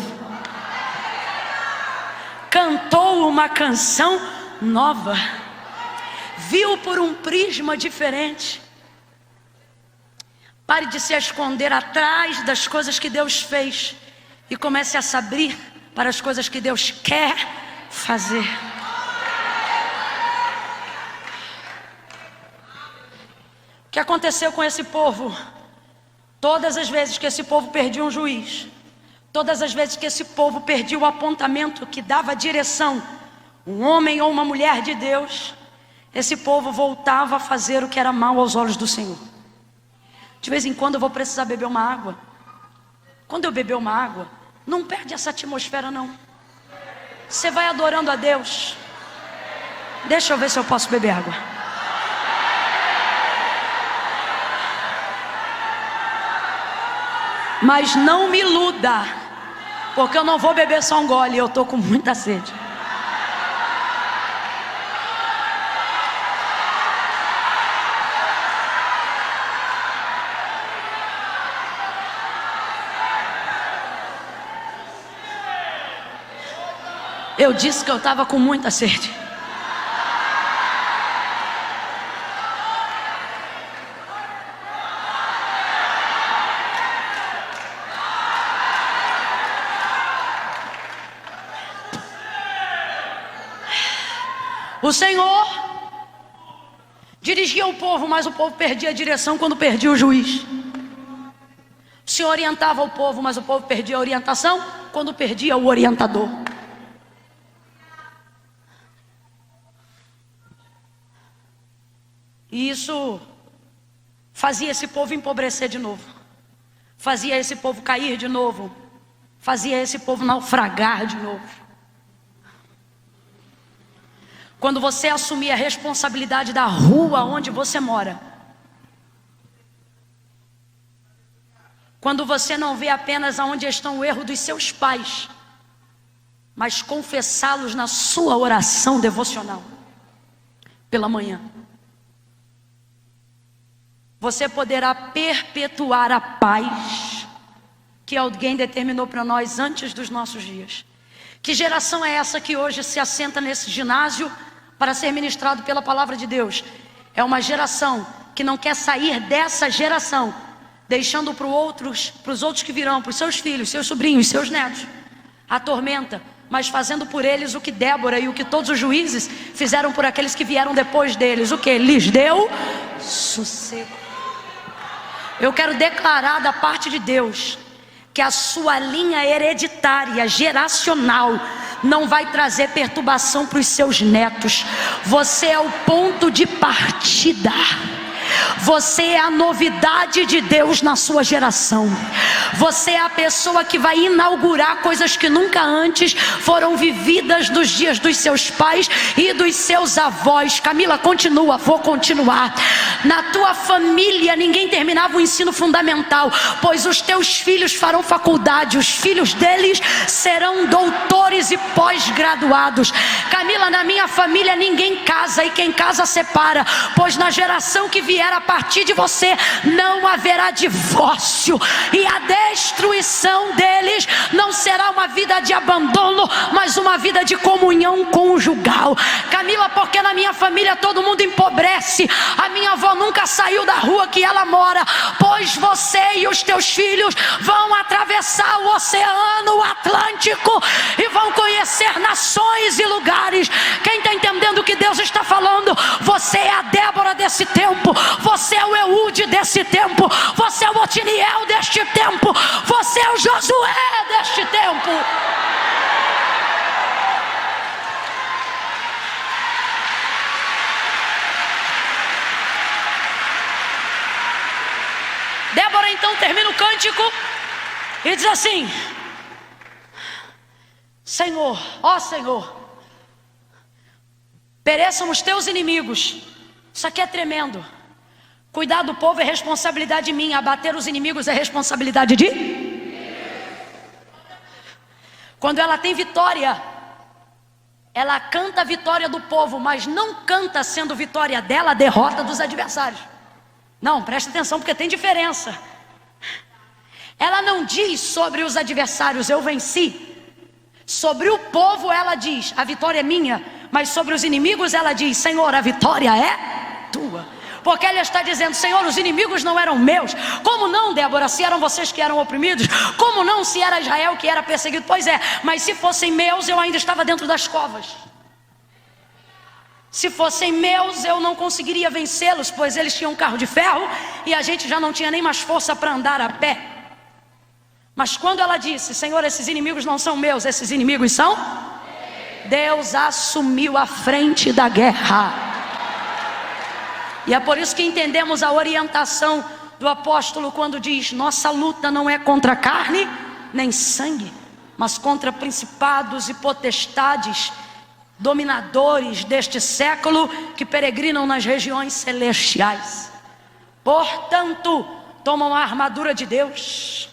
cantou uma canção nova, viu por um prisma diferente. Pare de se esconder atrás das coisas que Deus fez e comece a se abrir para as coisas que Deus quer fazer. O que aconteceu com esse povo? Todas as vezes que esse povo perdia um juiz, todas as vezes que esse povo perdia o apontamento que dava direção, um homem ou uma mulher de Deus, esse povo voltava a fazer o que era mal aos olhos do Senhor. De vez em quando eu vou precisar beber uma água. Quando eu beber uma água, não perde essa atmosfera não. Você vai adorando a Deus. Deixa eu ver se eu posso beber água. Mas não me iluda, porque eu não vou beber só um gole, eu estou com muita sede. Eu disse que eu estava com muita sede. O Senhor dirigia o povo, mas o povo perdia a direção quando perdia o juiz. O Senhor orientava o povo, mas o povo perdia a orientação quando perdia o orientador. E isso fazia esse povo empobrecer de novo, fazia esse povo cair de novo, fazia esse povo naufragar de novo. Quando você assumir a responsabilidade da rua onde você mora, quando você não vê apenas aonde estão o erro dos seus pais, mas confessá-los na sua oração devocional pela manhã, você poderá perpetuar a paz que alguém determinou para nós antes dos nossos dias. Que geração é essa que hoje se assenta nesse ginásio para ser ministrado pela palavra de Deus? É uma geração que não quer sair dessa geração, deixando para os outros que virão, para os seus filhos, seus sobrinhos, seus netos, a tormenta, mas fazendo por eles o que Débora e o que todos os juízes fizeram por aqueles que vieram depois deles. O que? Lhes deu sossego. Eu quero declarar da parte de Deus que a sua linha hereditária, geracional, não vai trazer perturbação para os seus netos. Você é o ponto de partida. Você é a novidade de Deus na sua geração. Você é a pessoa que vai inaugurar coisas que nunca antes foram vividas nos dias dos seus pais e dos seus avós. Camila, continua, vou continuar. Na tua família ninguém terminava o ensino fundamental, pois os teus filhos farão faculdade, os filhos deles serão doutores e pós-graduados. Camila, na minha família ninguém casa, e quem casa separa, pois na geração que vier a partir de você não haverá divórcio, e a destruição deles não será uma vida de abandono, mas uma vida de comunhão conjugal. Camila, porque na minha família todo mundo empobrece, a minha avó nunca saiu da rua que ela mora, pois você e os teus filhos vão atravessar o oceano Atlântico e vão conhecer nações e lugares. Quem está entendendo o que Deus está falando? Você é a Débora desse tempo, você é o Eude desse tempo, você é o Otiniel deste tempo, você é o Josué deste tempo. Débora então termina o cântico e diz assim: Senhor, ó Senhor, pereçam os teus inimigos. Isso aqui é tremendo. Cuidar do povo é responsabilidade minha, abater os inimigos é responsabilidade de... Quando ela tem vitória, ela canta a vitória do povo, mas não canta sendo vitória dela a derrota dos adversários. Não, presta atenção, porque tem diferença. Ela não diz sobre os adversários, eu venci. Sobre o povo ela diz, a vitória é minha. Mas sobre os inimigos ela diz, Senhor, a vitória é tua. Porque ela está dizendo, Senhor, os inimigos não eram meus. Como não, Débora, se eram vocês que eram oprimidos? Como não, se era Israel que era perseguido? Pois é, mas se fossem meus, eu ainda estava dentro das covas. Se fossem meus, eu não conseguiria vencê-los, pois eles tinham um carro de ferro e a gente já não tinha nem mais força para andar a pé. Mas quando ela disse, Senhor, esses inimigos não são meus, esses inimigos são... Deus assumiu a frente da guerra. E é por isso que entendemos a orientação do apóstolo quando diz, nossa luta não é contra carne nem sangue, mas contra principados e potestades, dominadores deste século que peregrinam nas regiões celestiais. Portanto, tomam a armadura de Deus.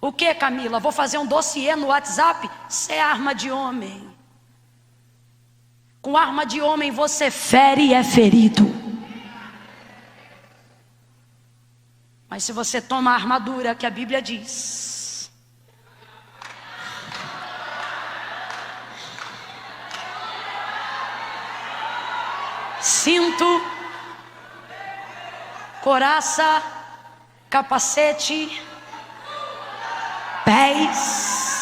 O que, Camila? Vou fazer um dossiê no WhatsApp? Isso é arma de homem. Com arma de homem você fere e é ferido. Mas se você toma a armadura que a Bíblia diz, cinto, couraça, capacete, pés,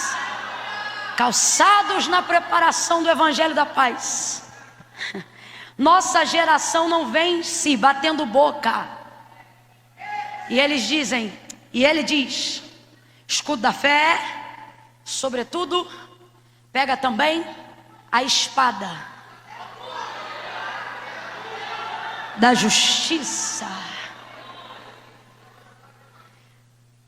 calçados na preparação do Evangelho da Paz. Nossa geração não vence batendo boca. E eles dizem, e ele diz, escudo da fé, sobretudo, pega também a espada da justiça.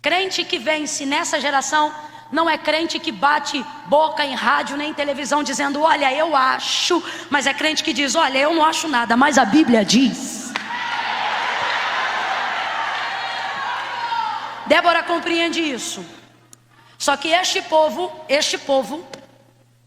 Crente que vence nessa geração não é crente que bate boca em rádio nem em televisão dizendo, olha, eu acho, mas é crente que diz, olha, eu não acho nada, mas a Bíblia diz. Débora compreende isso. Só que este povo,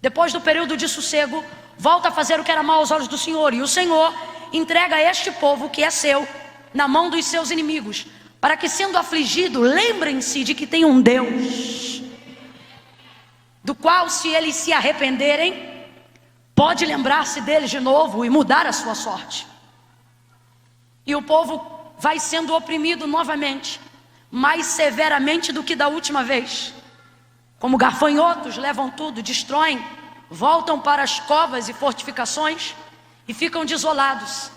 depois do período de sossego, volta a fazer o que era mal aos olhos do Senhor. E o Senhor entrega este povo que é seu, na mão dos seus inimigos, para que, sendo afligido, lembrem-se de que tem um Deus, do qual, se eles se arrependerem, pode lembrar-se deles de novo e mudar a sua sorte. E o povo vai sendo oprimido novamente, mais severamente do que da última vez. Como gafanhotos, levam tudo, destroem, voltam para as covas e fortificações e ficam desolados.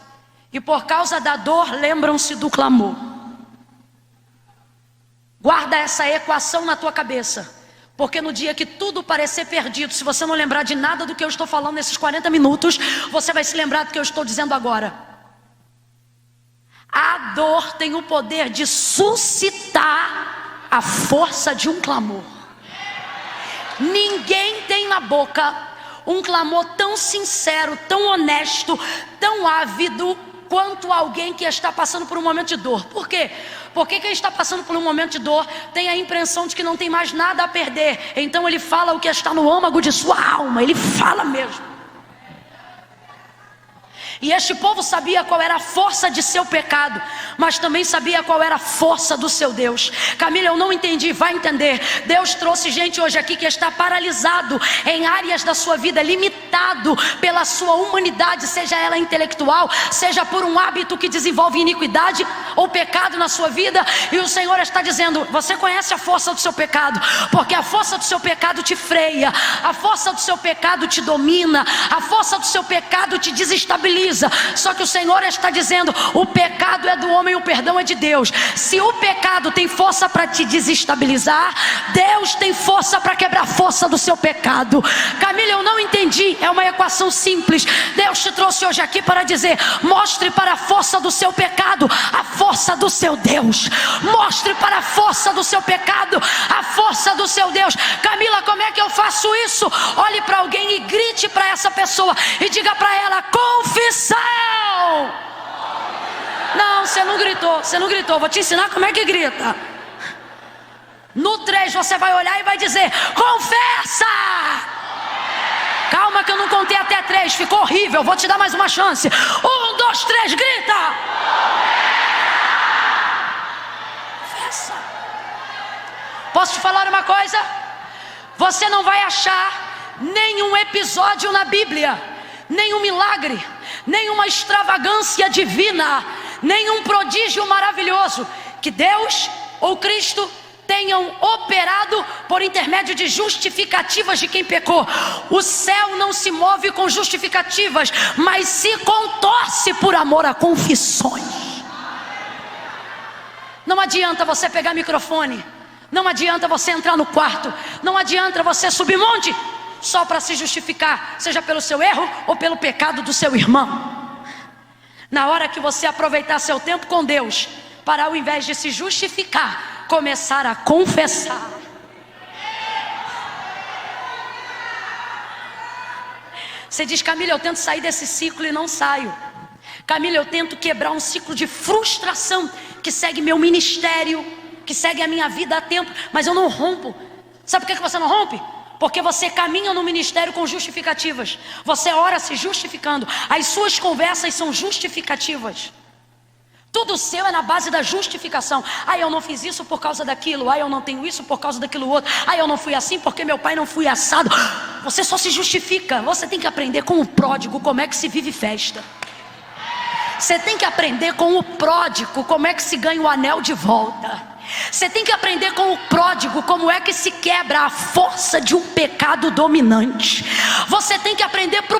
E por causa da dor, lembram-se do clamor. Guarda essa equação na tua cabeça, porque no dia que tudo parecer perdido, se você não lembrar de nada do que eu estou falando nesses 40 minutos, você vai se lembrar do que eu estou dizendo agora. A dor tem o poder de suscitar a força de um clamor. Ninguém tem na boca um clamor tão sincero, tão honesto, tão ávido quanto alguém que está passando por um momento de dor. Por quê? Porque quem está passando por um momento de dor tem a impressão de que não tem mais nada a perder. Então ele fala o que está no âmago de sua alma. Ele fala mesmo. E este povo sabia qual era a força de seu pecado, mas também sabia qual era a força do seu Deus. Camila, eu não entendi, vai entender. Deus trouxe gente hoje aqui que está paralisado em áreas da sua vida, limitado pela sua humanidade, seja ela intelectual, seja por um hábito que desenvolve iniquidade ou pecado na sua vida. E o Senhor está dizendo: você conhece a força do seu pecado, porque a força do seu pecado te freia, a força do seu pecado te domina, a força do seu pecado te desestabiliza. Só que o Senhor está dizendo: o pecado é do homem, o perdão é de Deus. Se o pecado tem força para te desestabilizar, Deus tem força para quebrar a força do seu pecado. Camila, eu não entendi, é uma equação simples. Deus te trouxe hoje aqui para dizer: mostre para a força do seu pecado a força do seu Deus. Mostre para a força do seu pecado a força do seu Deus. Camila, como é que eu faço isso? Olhe para alguém e grite para essa pessoa e diga para ela: confissão. Não, você não gritou, vou te ensinar como é que grita. No 3 você vai olhar e vai dizer: confessa. Calma que eu não contei até 3, ficou horrível, vou te dar mais uma chance. 1, 2, 3, grita. Confessa. Posso te falar uma coisa? Você não vai achar nenhum episódio na Bíblia, nenhum milagre, nenhuma extravagância divina, nenhum prodígio maravilhoso que Deus ou Cristo tenham operado por intermédio de justificativas de quem pecou. O céu não se move com justificativas, mas se contorce por amor a confissões. Não adianta você pegar microfone, não adianta você entrar no quarto, não adianta você subir monte só para se justificar, seja pelo seu erro ou pelo pecado do seu irmão. Na hora que você aproveitar seu tempo com Deus, para ao invés de se justificar, começar a confessar. Você diz: Camila, eu tento sair desse ciclo e não saio. Camila, eu tento quebrar um ciclo de frustração que segue meu ministério, que segue a minha vida há tempo, mas eu não rompo. Sabe por que você não rompe? Porque você caminha no ministério com justificativas. Você ora se justificando. As suas conversas são justificativas. Tudo seu é na base da justificação. Eu não fiz isso por causa daquilo. Eu não tenho isso por causa daquilo outro. Eu não fui assim porque meu pai não foi assado. Você só se justifica. Você tem que aprender com o pródigo como é que se vive festa. Você tem que aprender com o pródigo como é que se ganha o anel de volta. Você tem que aprender com o pródigo como é que se quebra a força de um pecado dominante. Você tem que aprender com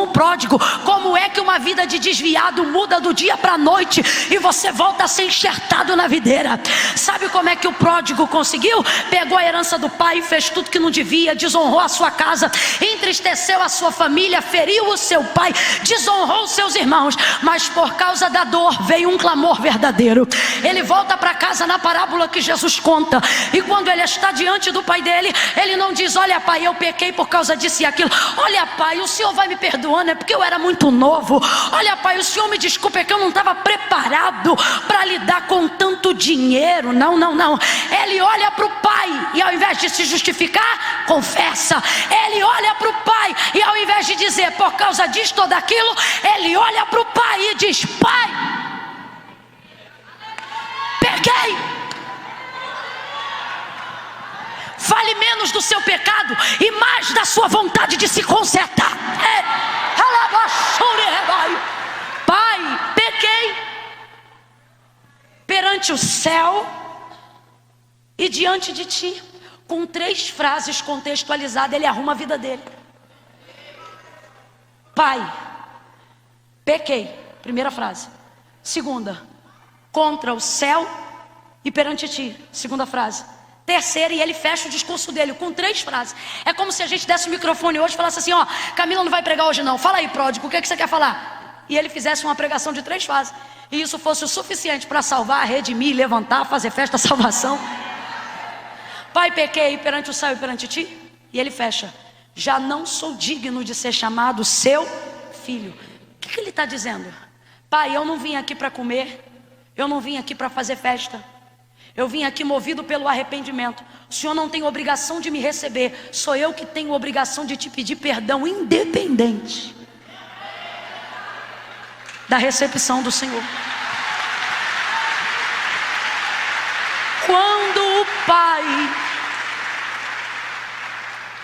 o pródigo como é que uma vida de desviado muda do dia para a noite e você volta a ser enxertado na videira. Sabe como é que o pródigo conseguiu? Pegou a herança do pai, fez tudo que não devia, desonrou a sua casa, entristeceu a sua família, feriu o seu pai, desonrou os seus irmãos, mas por causa da dor veio um clamor verdadeiro. Ele volta para casa na parábola que Jesus conta, e quando ele está diante do pai dele, ele não diz: olha pai, eu pequei por causa disso e aquilo. Olha pai, o senhor vai me perdoando, é porque eu era muito novo. Olha pai, o senhor me desculpa, é que eu não estava preparado para lidar com tanto dinheiro. Não. Ele olha para o pai e ao invés de se justificar, confessa. Ele olha para o pai e ao invés de dizer por causa disto ou daquilo, ele olha para o pai e diz: pai, peguei. Fale menos do seu pecado e mais da sua vontade de se consertar. Pai, pequei perante o céu e diante de ti. Com 3 frases contextualizadas, ele arruma a vida dele. Pai, pequei, primeira frase. Segunda, contra o céu e perante ti, segunda frase. Terceira, e ele fecha o discurso dele com 3 frases. É como se a gente desse o microfone hoje e falasse assim: Camila não vai pregar hoje não, fala aí pródigo, o que você quer falar? E ele fizesse uma pregação de 3 frases. e isso fosse o suficiente para salvar, redimir, levantar, fazer festa, salvação. Pai, pequei perante o céu e perante ti. E ele fecha: já não sou digno de ser chamado seu filho. O que ele está dizendo? Pai, eu não vim aqui para comer, eu não vim aqui para fazer festa, eu vim aqui movido pelo arrependimento. O Senhor não tem obrigação de me receber, sou eu que tenho obrigação de te pedir perdão, independente da recepção do Senhor. Quando o Pai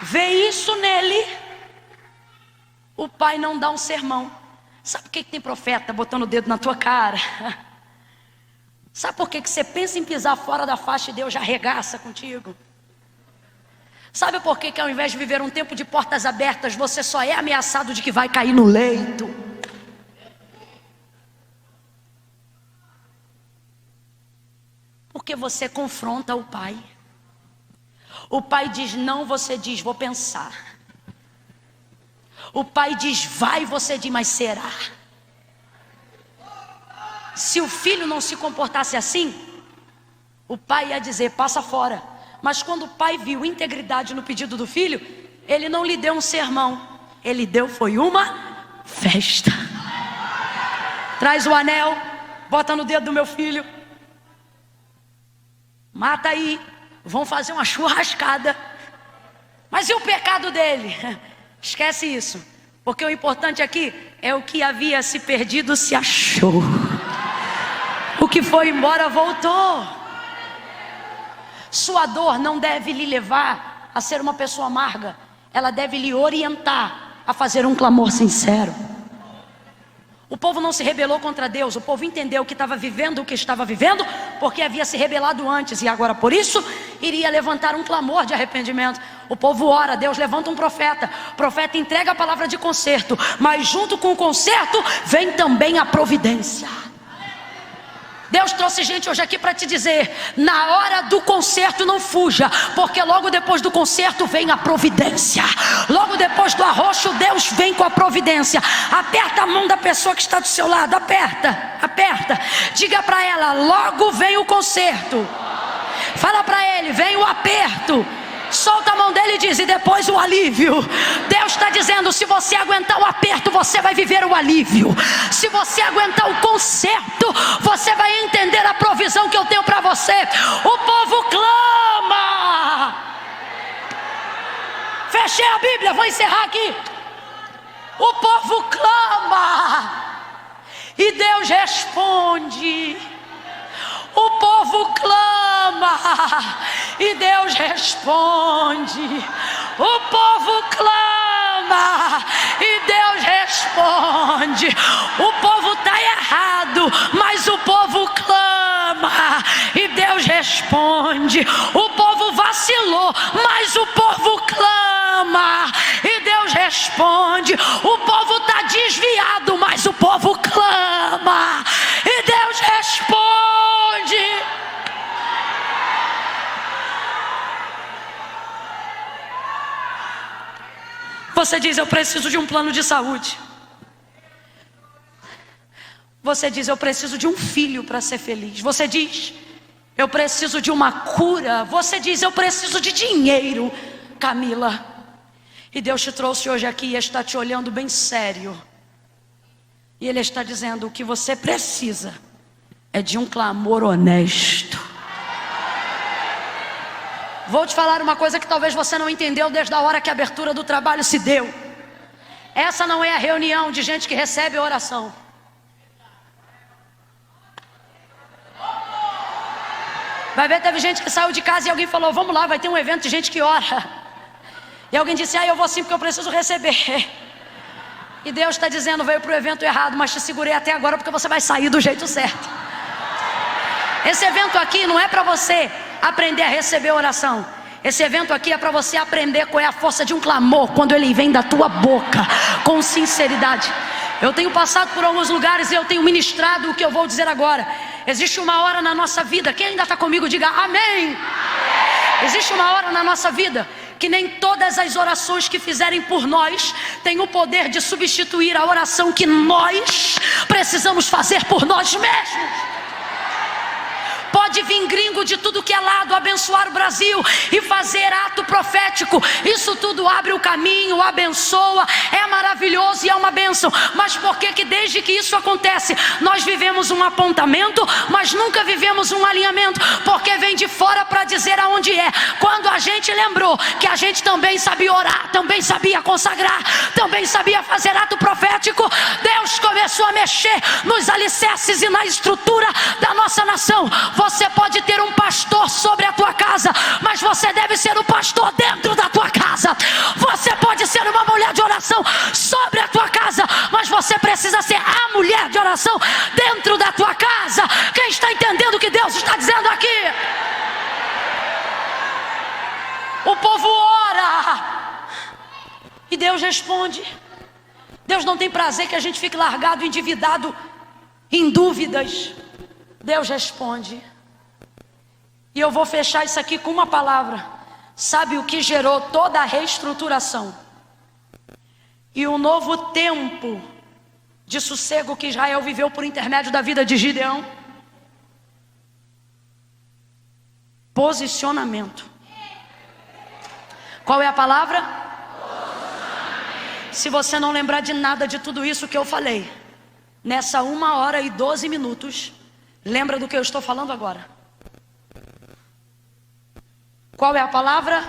vê isso nele, o Pai não dá um sermão. Sabe por que tem profeta botando o dedo na tua cara? Sabe por que você pensa em pisar fora da faixa e Deus já arregaça contigo? Sabe por que ao invés de viver um tempo de portas abertas, você só é ameaçado de que vai cair no leito? Porque você confronta o Pai. O Pai diz não, você diz vou pensar. O Pai diz vai, você diz mas será? Se o filho não se comportasse assim, o pai ia dizer passa fora. Mas quando o pai viu integridade no pedido do filho, ele não lhe deu um sermão, ele deu foi uma festa. Traz o anel, bota no dedo do meu filho, mata aí, vão fazer uma churrascada. Mas e o pecado dele? Esquece isso, porque o importante aqui é o que havia se perdido se achou. O que foi embora voltou. Sua dor não deve lhe levar a ser uma pessoa amarga, ela deve lhe orientar a fazer um clamor sincero. O povo não se rebelou contra Deus, o povo entendeu que estava vivendo o que estava vivendo, porque havia se rebelado antes, e agora por isso iria levantar um clamor de arrependimento. O povo ora, Deus levanta um profeta, o profeta entrega a palavra de conserto, mas junto com o conserto vem também a providência. Deus trouxe gente hoje aqui para te dizer, na hora do conserto não fuja, porque logo depois do conserto vem a providência. Logo depois do arroxo, Deus vem com a providência. Aperta a mão da pessoa que está do seu lado, aperta, aperta. Diga para ela, logo vem o conserto. Fala para ele, vem o aperto. Solta a mão dele e diz, e depois o alívio. Deus está dizendo, se você aguentar o aperto, você vai viver o alívio. Se você aguentar o conserto, você vai entender a provisão que eu tenho para você. O povo clama. Fechei a Bíblia, vou encerrar aqui. O povo clama e Deus responde. O povo clama e Deus responde. O povo clama e Deus responde. O povo está errado, mas o povo clama e Deus responde. O povo vacilou, mas o povo clama e Deus responde. O povo está desviado, mas o povo clama e Deus responde. Você diz, eu preciso de um plano de saúde. Você diz, eu preciso de um filho para ser feliz. Você diz, eu preciso de uma cura. Você diz, eu preciso de dinheiro, Camila. E Deus te trouxe hoje aqui e está te olhando bem sério. E Ele está dizendo, o que você precisa é de um clamor honesto. Vou te falar uma coisa que talvez você não entendeu desde a hora que a abertura do trabalho se deu. Essa não é a reunião de gente que recebe a oração. Vai ver, teve gente que saiu de casa e alguém falou, vamos lá, vai ter um evento de gente que ora. E alguém disse, eu vou sim porque eu preciso receber. E Deus está dizendo, veio para o evento errado, mas te segurei até agora porque você vai sair do jeito certo. Esse evento aqui não é para você aprender a receber oração. Esse evento aqui é para você aprender qual é a força de um clamor quando ele vem da tua boca, com sinceridade. Eu tenho passado por alguns lugares e eu tenho ministrado o que eu vou dizer agora. Existe uma hora na nossa vida, quem ainda está comigo, diga amém. Existe uma hora na nossa vida que nem todas as orações que fizerem por nós têm o poder de substituir a oração que nós precisamos fazer por nós mesmos. Pode vir gringo de tudo que é lado abençoar o Brasil e fazer ato profético. Isso tudo abre o caminho, abençoa, é maravilhoso e é uma bênção. Mas por que desde que isso acontece, nós vivemos um apontamento, mas nunca vivemos um alinhamento? Porque vem de fora para dizer aonde é. Quando a gente lembrou que a gente também sabia orar, também sabia consagrar, também sabia fazer ato profético, Deus começou a mexer nos alicerces e na estrutura da nossa nação. Você pode ter um pastor sobre a tua casa, mas você deve ser o pastor dentro da tua casa. Você pode ser uma mulher de oração sobre a tua casa, mas você precisa ser a mulher de oração dentro da tua casa. Quem está entendendo o que Deus está dizendo aqui? O povo ora e Deus responde. Deus não tem prazer que a gente fique largado, endividado, em dúvidas. Deus responde. E eu vou fechar isso aqui com uma palavra. Sabe o que gerou toda a reestruturação e o novo tempo de sossego que Israel viveu por intermédio da vida de Gideão? Posicionamento. Qual é a palavra? Se você não lembrar de nada de tudo isso que eu falei, nessa 1h12, lembra do que eu estou falando agora? Qual é a palavra?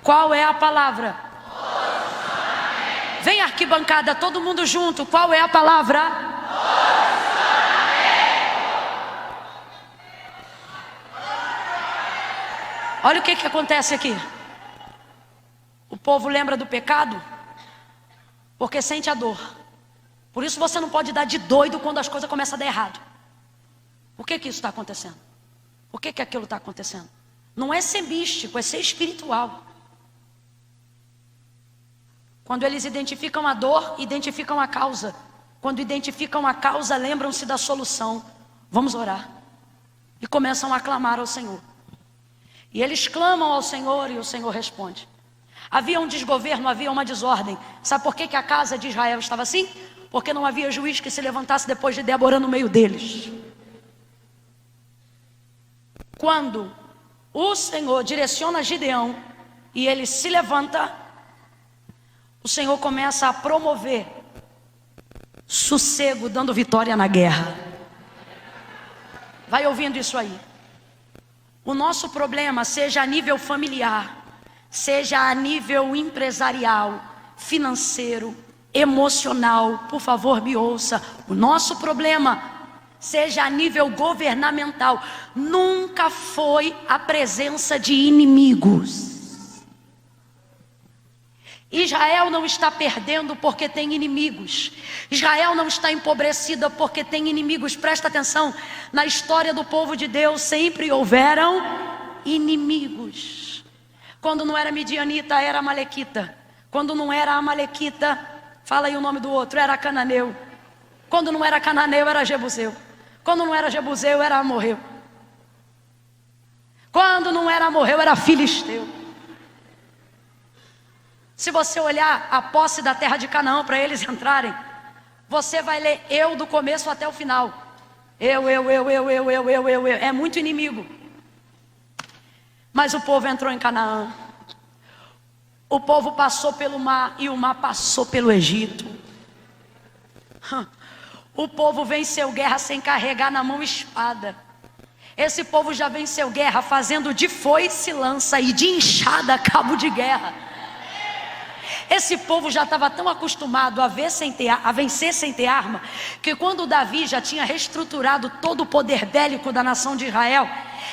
Qual é a palavra? Vem arquibancada, todo mundo junto. Qual é a palavra? Olha o que acontece aqui. O povo lembra do pecado porque sente a dor. Por isso você não pode dar de doido quando as coisas começam a dar errado. Por que isso está acontecendo? Por que aquilo está acontecendo? Não é ser místico, é ser espiritual. Quando eles identificam a dor, identificam a causa. Quando identificam a causa, lembram-se da solução. Vamos orar. E começam a clamar ao Senhor. E eles clamam ao Senhor e o Senhor responde. Havia um desgoverno, havia uma desordem. Sabe por que a casa de Israel estava assim? Porque não havia juiz que se levantasse depois de Débora no meio deles. Quando o Senhor direciona Gideão e ele se levanta, o Senhor começa a promover sossego, dando vitória na guerra. Vai ouvindo isso aí. O nosso problema, seja a nível familiar, seja a nível empresarial, financeiro, emocional, por favor me ouça. O nosso problema, seja a nível governamental, nunca foi a presença de inimigos. Israel não está perdendo porque tem inimigos. Israel não está empobrecida porque tem inimigos. Presta atenção, na história do povo de Deus sempre houveram inimigos. Quando não era midianita, era amalequita. Quando não era amalequita, fala aí o nome do outro, era cananeu. Quando não era cananeu, era jebuseu. Quando não era jebuseu, era amorreu. Quando não era amorreu, era filisteu. Se você olhar a posse da terra de Canaã para eles entrarem, você vai ler eu do começo até o final. Eu. É muito inimigo. Mas o povo entrou em Canaã. O povo passou pelo mar e o mar passou pelo Egito. O povo venceu guerra sem carregar na mão espada. Esse povo já venceu guerra fazendo de foice lança e de enxada cabo de guerra. Esse povo já estava tão acostumado a vencer sem ter arma, que quando Davi já tinha reestruturado todo o poder bélico da nação de Israel,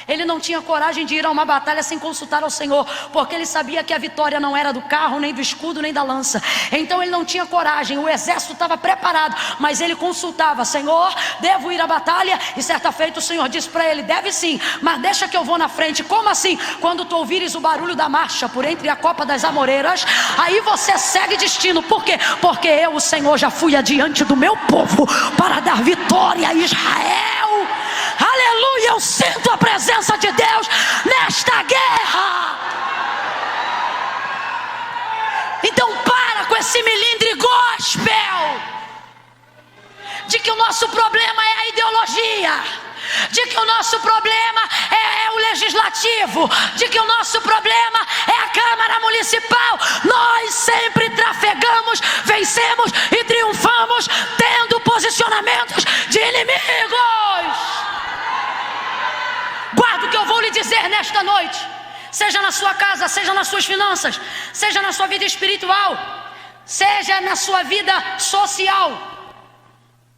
ele não tinha coragem de ir a uma batalha sem consultar ao Senhor, porque ele sabia que a vitória não era do carro, nem do escudo, nem da lança. Então ele não tinha coragem, o exército estava preparado, mas ele consultava: Senhor, devo ir à batalha? E certa feita o Senhor disse para ele: deve sim, mas deixa que eu vou na frente. Como assim? Quando tu ouvires o barulho da marcha por entre a copa das amoreiras, aí você segue destino. Por quê? Porque eu, o Senhor, já fui adiante do meu povo para dar vitória a Israel. Aleluia! eu sinto a presença de Deus nesta guerra. Então para com esse milindre gospel de que o nosso problema é a ideologia, de que o nosso problema é o legislativo, de que o nosso problema é a Câmara Municipal. Nós sempre trafegamos, vencemos e triunfamos tendo posicionamentos de inimigos. Guarda o que eu vou lhe dizer nesta noite. Seja na sua casa, seja nas suas finanças, seja na sua vida espiritual, seja na sua vida social,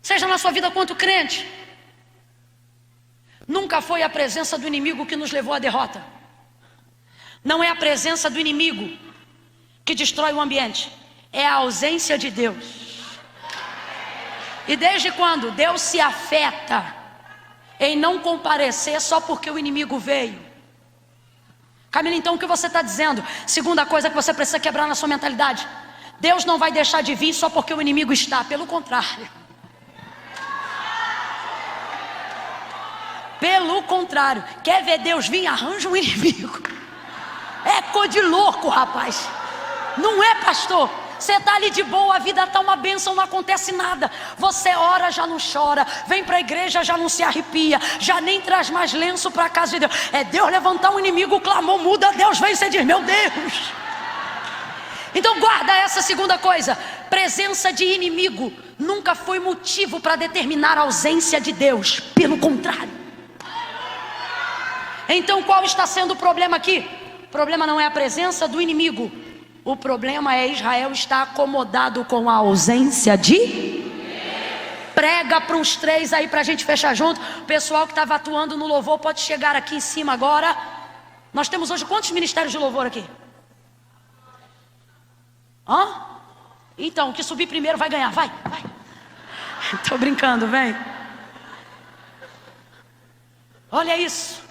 seja na sua vida quanto crente, nunca foi a presença do inimigo que nos levou à derrota. Não é a presença do inimigo que destrói o ambiente, é a ausência de Deus. E desde quando Deus se afeta em não comparecer só porque o inimigo veio? Camila, então o que você está dizendo? Segunda coisa que você precisa quebrar na sua mentalidade: Deus não vai deixar de vir só porque o inimigo está. Pelo contrário. Pelo contrário. Quer ver Deus vir? Arranja um inimigo. É coisa de louco, rapaz. Não é, pastor? Você está ali de boa, a vida está uma bênção, não acontece nada. Você ora, já não chora. Vem para a igreja, já não se arrepia. Já nem traz mais lenço para a casa de Deus. É Deus levantar um inimigo, clamou, muda, Deus vem, você diz, meu Deus. Então guarda essa segunda coisa: presença de inimigo nunca foi motivo para determinar a ausência de Deus. Pelo contrário. Então qual está sendo o problema aqui? O problema não é a presença do inimigo. O problema é Israel estar acomodado com a ausência de... Prega para uns 3 aí para a gente fechar junto. O pessoal que estava atuando no louvor pode chegar aqui em cima agora. Nós temos hoje quantos ministérios de louvor aqui? Hã? Então, o que subir primeiro vai ganhar. Vai. Estou brincando, vem. Olha isso.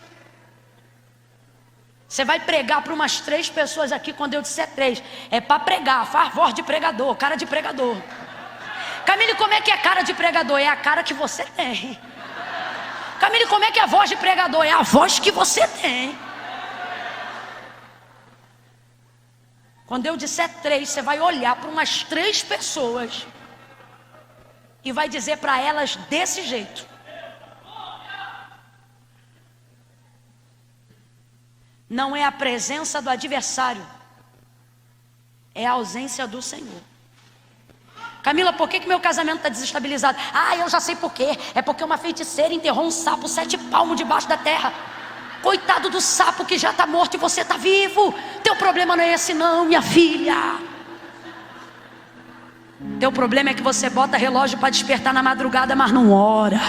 Você vai pregar para umas 3 pessoas aqui. Quando eu disser 3, é para pregar. Faz voz de pregador, cara de pregador. Camille, como é que é cara de pregador? É a cara que você tem. Camille, como é que é a voz de pregador? É a voz que você tem. Quando eu disser 3, você vai olhar para umas 3 pessoas e vai dizer para elas desse jeito: não é a presença do adversário, é a ausência do Senhor. Camila, por que meu casamento está desestabilizado? Ah, eu já sei por quê. É porque uma feiticeira enterrou um sapo 7 palmos debaixo da terra. Coitado do sapo que já está morto e você está vivo. Teu problema não é esse não, minha filha. Teu problema é que você bota relógio para despertar na madrugada, mas não ora.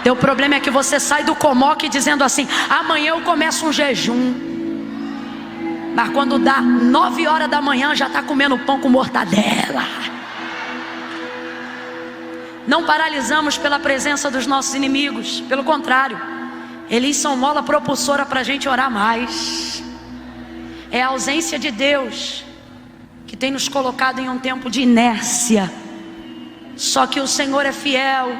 Teu problema é que você sai do comoque dizendo assim: amanhã eu começo um jejum. Mas quando dá 9 horas da manhã já está comendo pão com mortadela. Não paralisamos pela presença dos nossos inimigos. Pelo contrário, eles são mola propulsora para a gente orar mais. É a ausência de Deus que tem nos colocado em um tempo de inércia. Só que o Senhor é fiel.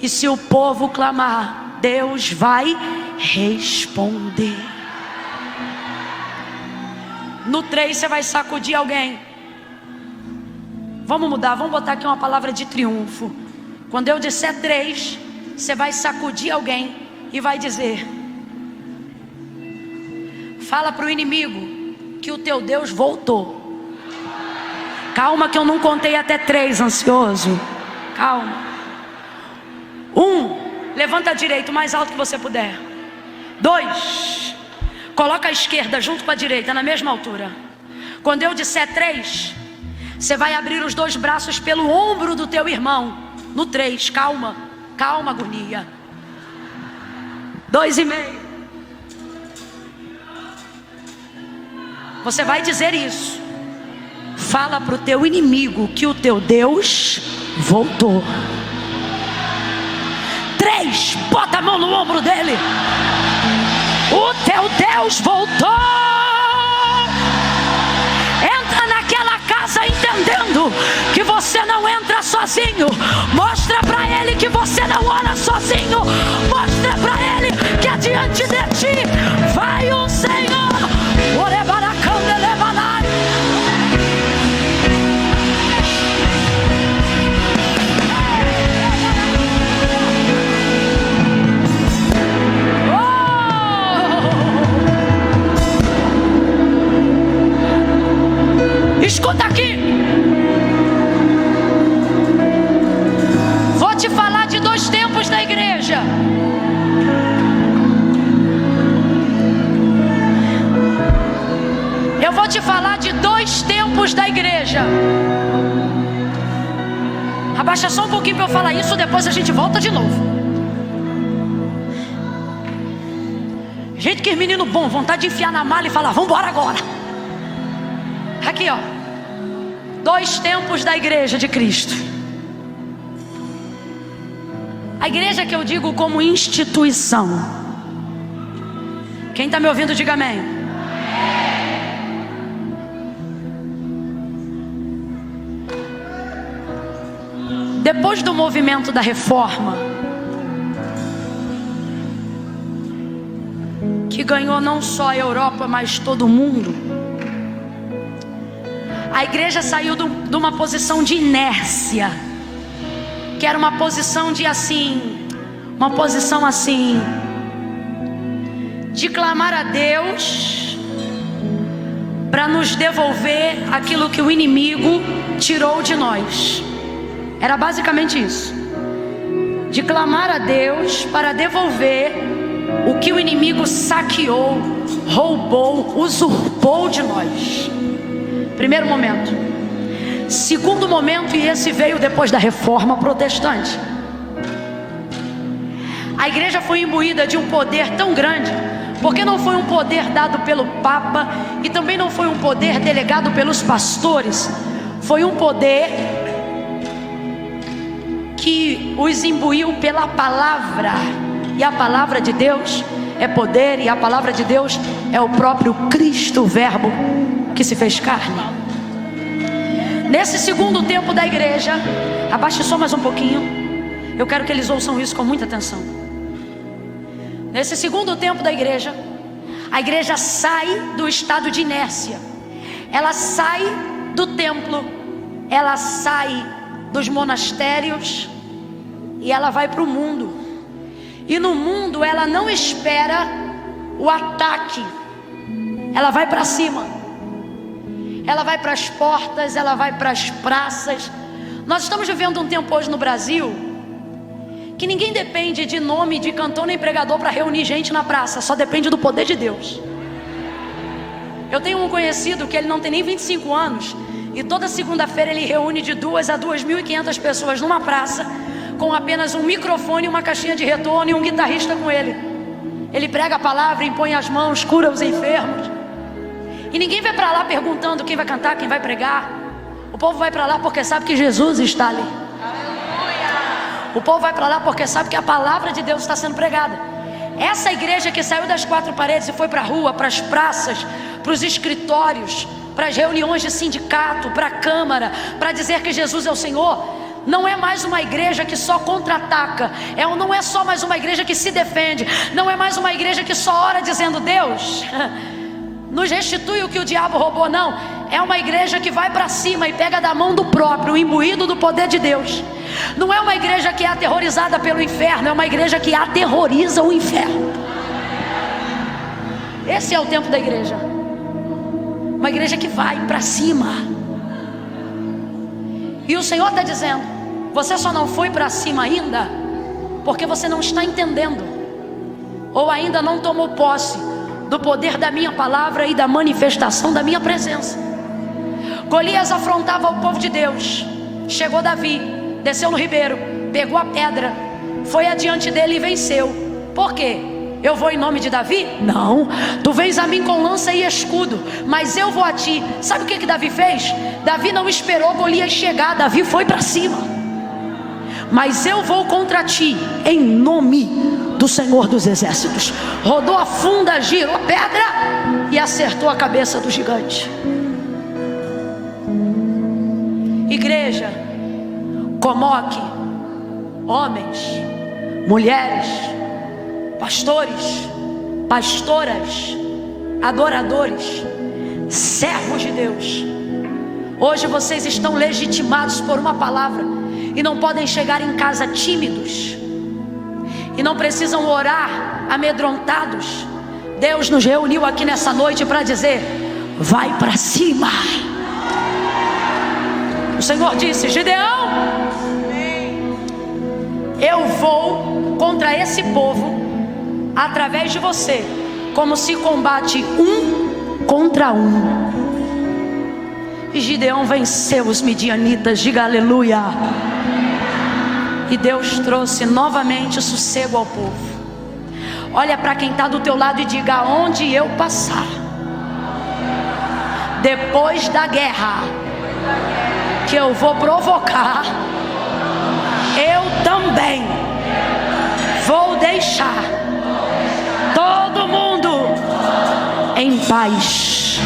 E se o povo clamar, Deus vai responder. No 3 você vai sacudir alguém. Vamos mudar, vamos botar aqui uma palavra de triunfo. Quando eu disser 3, você vai sacudir alguém e vai dizer: fala para o inimigo que o teu Deus voltou. Calma que eu não contei até 3, ansioso. Calma. 1, levanta a direita o mais alto que você puder. 2, coloca a esquerda junto com a direita na mesma altura. Quando eu disser 3, você vai abrir os 2 braços pelo ombro do teu irmão. No 3, calma, calma, agonia. 2,5. Você vai dizer isso. Fala para o teu inimigo que o teu Deus voltou. 3, bota a mão no ombro dele. O teu Deus voltou. Entra naquela casa entendendo que você você não entra sozinho. Mostra para ele que você não ora sozinho. Mostra para ele que adiante de ti vai o Senhor. Escuta aqui. Vou te falar de 2 tempos da igreja. Eu vou te falar de 2 tempos da igreja. Abaixa só um pouquinho para eu falar isso, depois a gente volta de novo. Gente, que menino bom, vontade de enfiar na mala e falar, vamos embora agora. Aqui, ó. 2 tempos da igreja de Cristo. A igreja que eu digo como instituição. Quem está me ouvindo, diga amém. Depois do movimento da reforma, que ganhou não só a Europa, mas todo o mundo, a igreja saiu de uma posição de inércia, que era uma posição de de clamar a Deus para nos devolver aquilo que o inimigo tirou de nós. Era basicamente isso, de clamar a Deus para devolver o que o inimigo saqueou, roubou, usurpou de nós. Primeiro momento. Segundo momento, e esse veio depois da reforma protestante. A igreja foi imbuída de um poder tão grande, porque não foi um poder dado pelo Papa e também não foi um poder delegado pelos pastores. Foi um poder que os imbuiu pela palavra. E a palavra de Deus é poder, e a palavra de Deus é o próprio Cristo, o Verbo que se fez carne. Nesse segundo tempo da igreja, abaixe só mais um pouquinho, eu quero que eles ouçam isso com muita atenção. Nesse segundo tempo da igreja, a igreja sai do estado de inércia. Ela sai do templo, ela sai dos monastérios e ela vai para o mundo. E no mundo ela não espera o ataque, ela vai para cima. Ela vai para as portas, ela vai para as praças. Nós estamos vivendo um tempo hoje no Brasil que ninguém depende de nome de cantor nem pregador para reunir gente na praça, só depende do poder de Deus. Eu tenho um conhecido que ele não tem nem 25 anos e toda segunda-feira ele reúne de 2 a 2.500 pessoas numa praça, com apenas um microfone, uma caixinha de retorno e um guitarrista com ele. Ele prega a palavra, impõe as mãos, cura os enfermos. E ninguém vai para lá perguntando quem vai cantar, quem vai pregar. O povo vai para lá porque sabe que Jesus está ali. O povo vai para lá porque sabe que a palavra de Deus está sendo pregada. Essa igreja que saiu das 4 paredes e foi para a rua, para as praças, para os escritórios, para as reuniões de sindicato, para a câmara, para dizer que Jesus é o Senhor, não é mais uma igreja que só contra-ataca, não é só mais uma igreja que se defende, não é mais uma igreja que só ora dizendo Deus nos restitui o que o diabo roubou. Não, é uma igreja que vai para cima e pega da mão do próprio, imbuído do poder de Deus. Não é uma igreja que é aterrorizada pelo inferno, é uma igreja que aterroriza o inferno. Esse é o tempo da igreja. Uma igreja que vai para cima. E o Senhor está dizendo: você só não foi para cima ainda porque você não está entendendo, ou ainda não tomou posse do poder da minha palavra e da manifestação da minha presença. Golias afrontava o povo de Deus. Chegou Davi, desceu no ribeiro, pegou a pedra, foi adiante dele e venceu. Por quê? Eu vou em nome de Davi? Não, tu vens a mim com lança e escudo, mas eu vou a ti. Sabe o que Davi fez? Davi não esperou Golias chegar, Davi foi para cima. Mas eu vou contra ti em nome do Senhor dos Exércitos. Rodou a funda, girou a pedra e acertou a cabeça do gigante. Igreja, convoque homens, mulheres, pastores, pastoras, adoradores, servos de Deus. Hoje vocês estão legitimados por uma palavra e não podem chegar em casa tímidos e não precisam orar amedrontados. Deus nos reuniu aqui nessa noite para dizer: vai para cima. O Senhor disse: Gideão, eu vou contra esse povo através de você, como se combate um contra um. E Gideão venceu os midianitas. Diga aleluia. E Deus trouxe novamente sossego ao povo. Olha para quem está do teu lado e diga: aonde eu passar, depois da guerra que eu vou provocar, eu também vou deixar todo mundo em paz.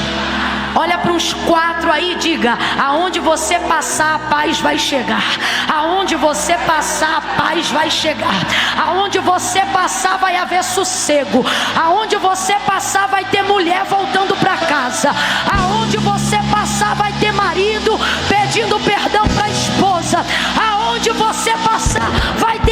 Olha para os 4 aí e diga: aonde você passar, a paz vai chegar. Aonde você passar, a paz vai chegar. Aonde você passar, vai haver sossego. Aonde você passar, vai ter mulher voltando para casa. Aonde você passar, vai ter marido pedindo perdão para a esposa. Aonde você passar, vai ter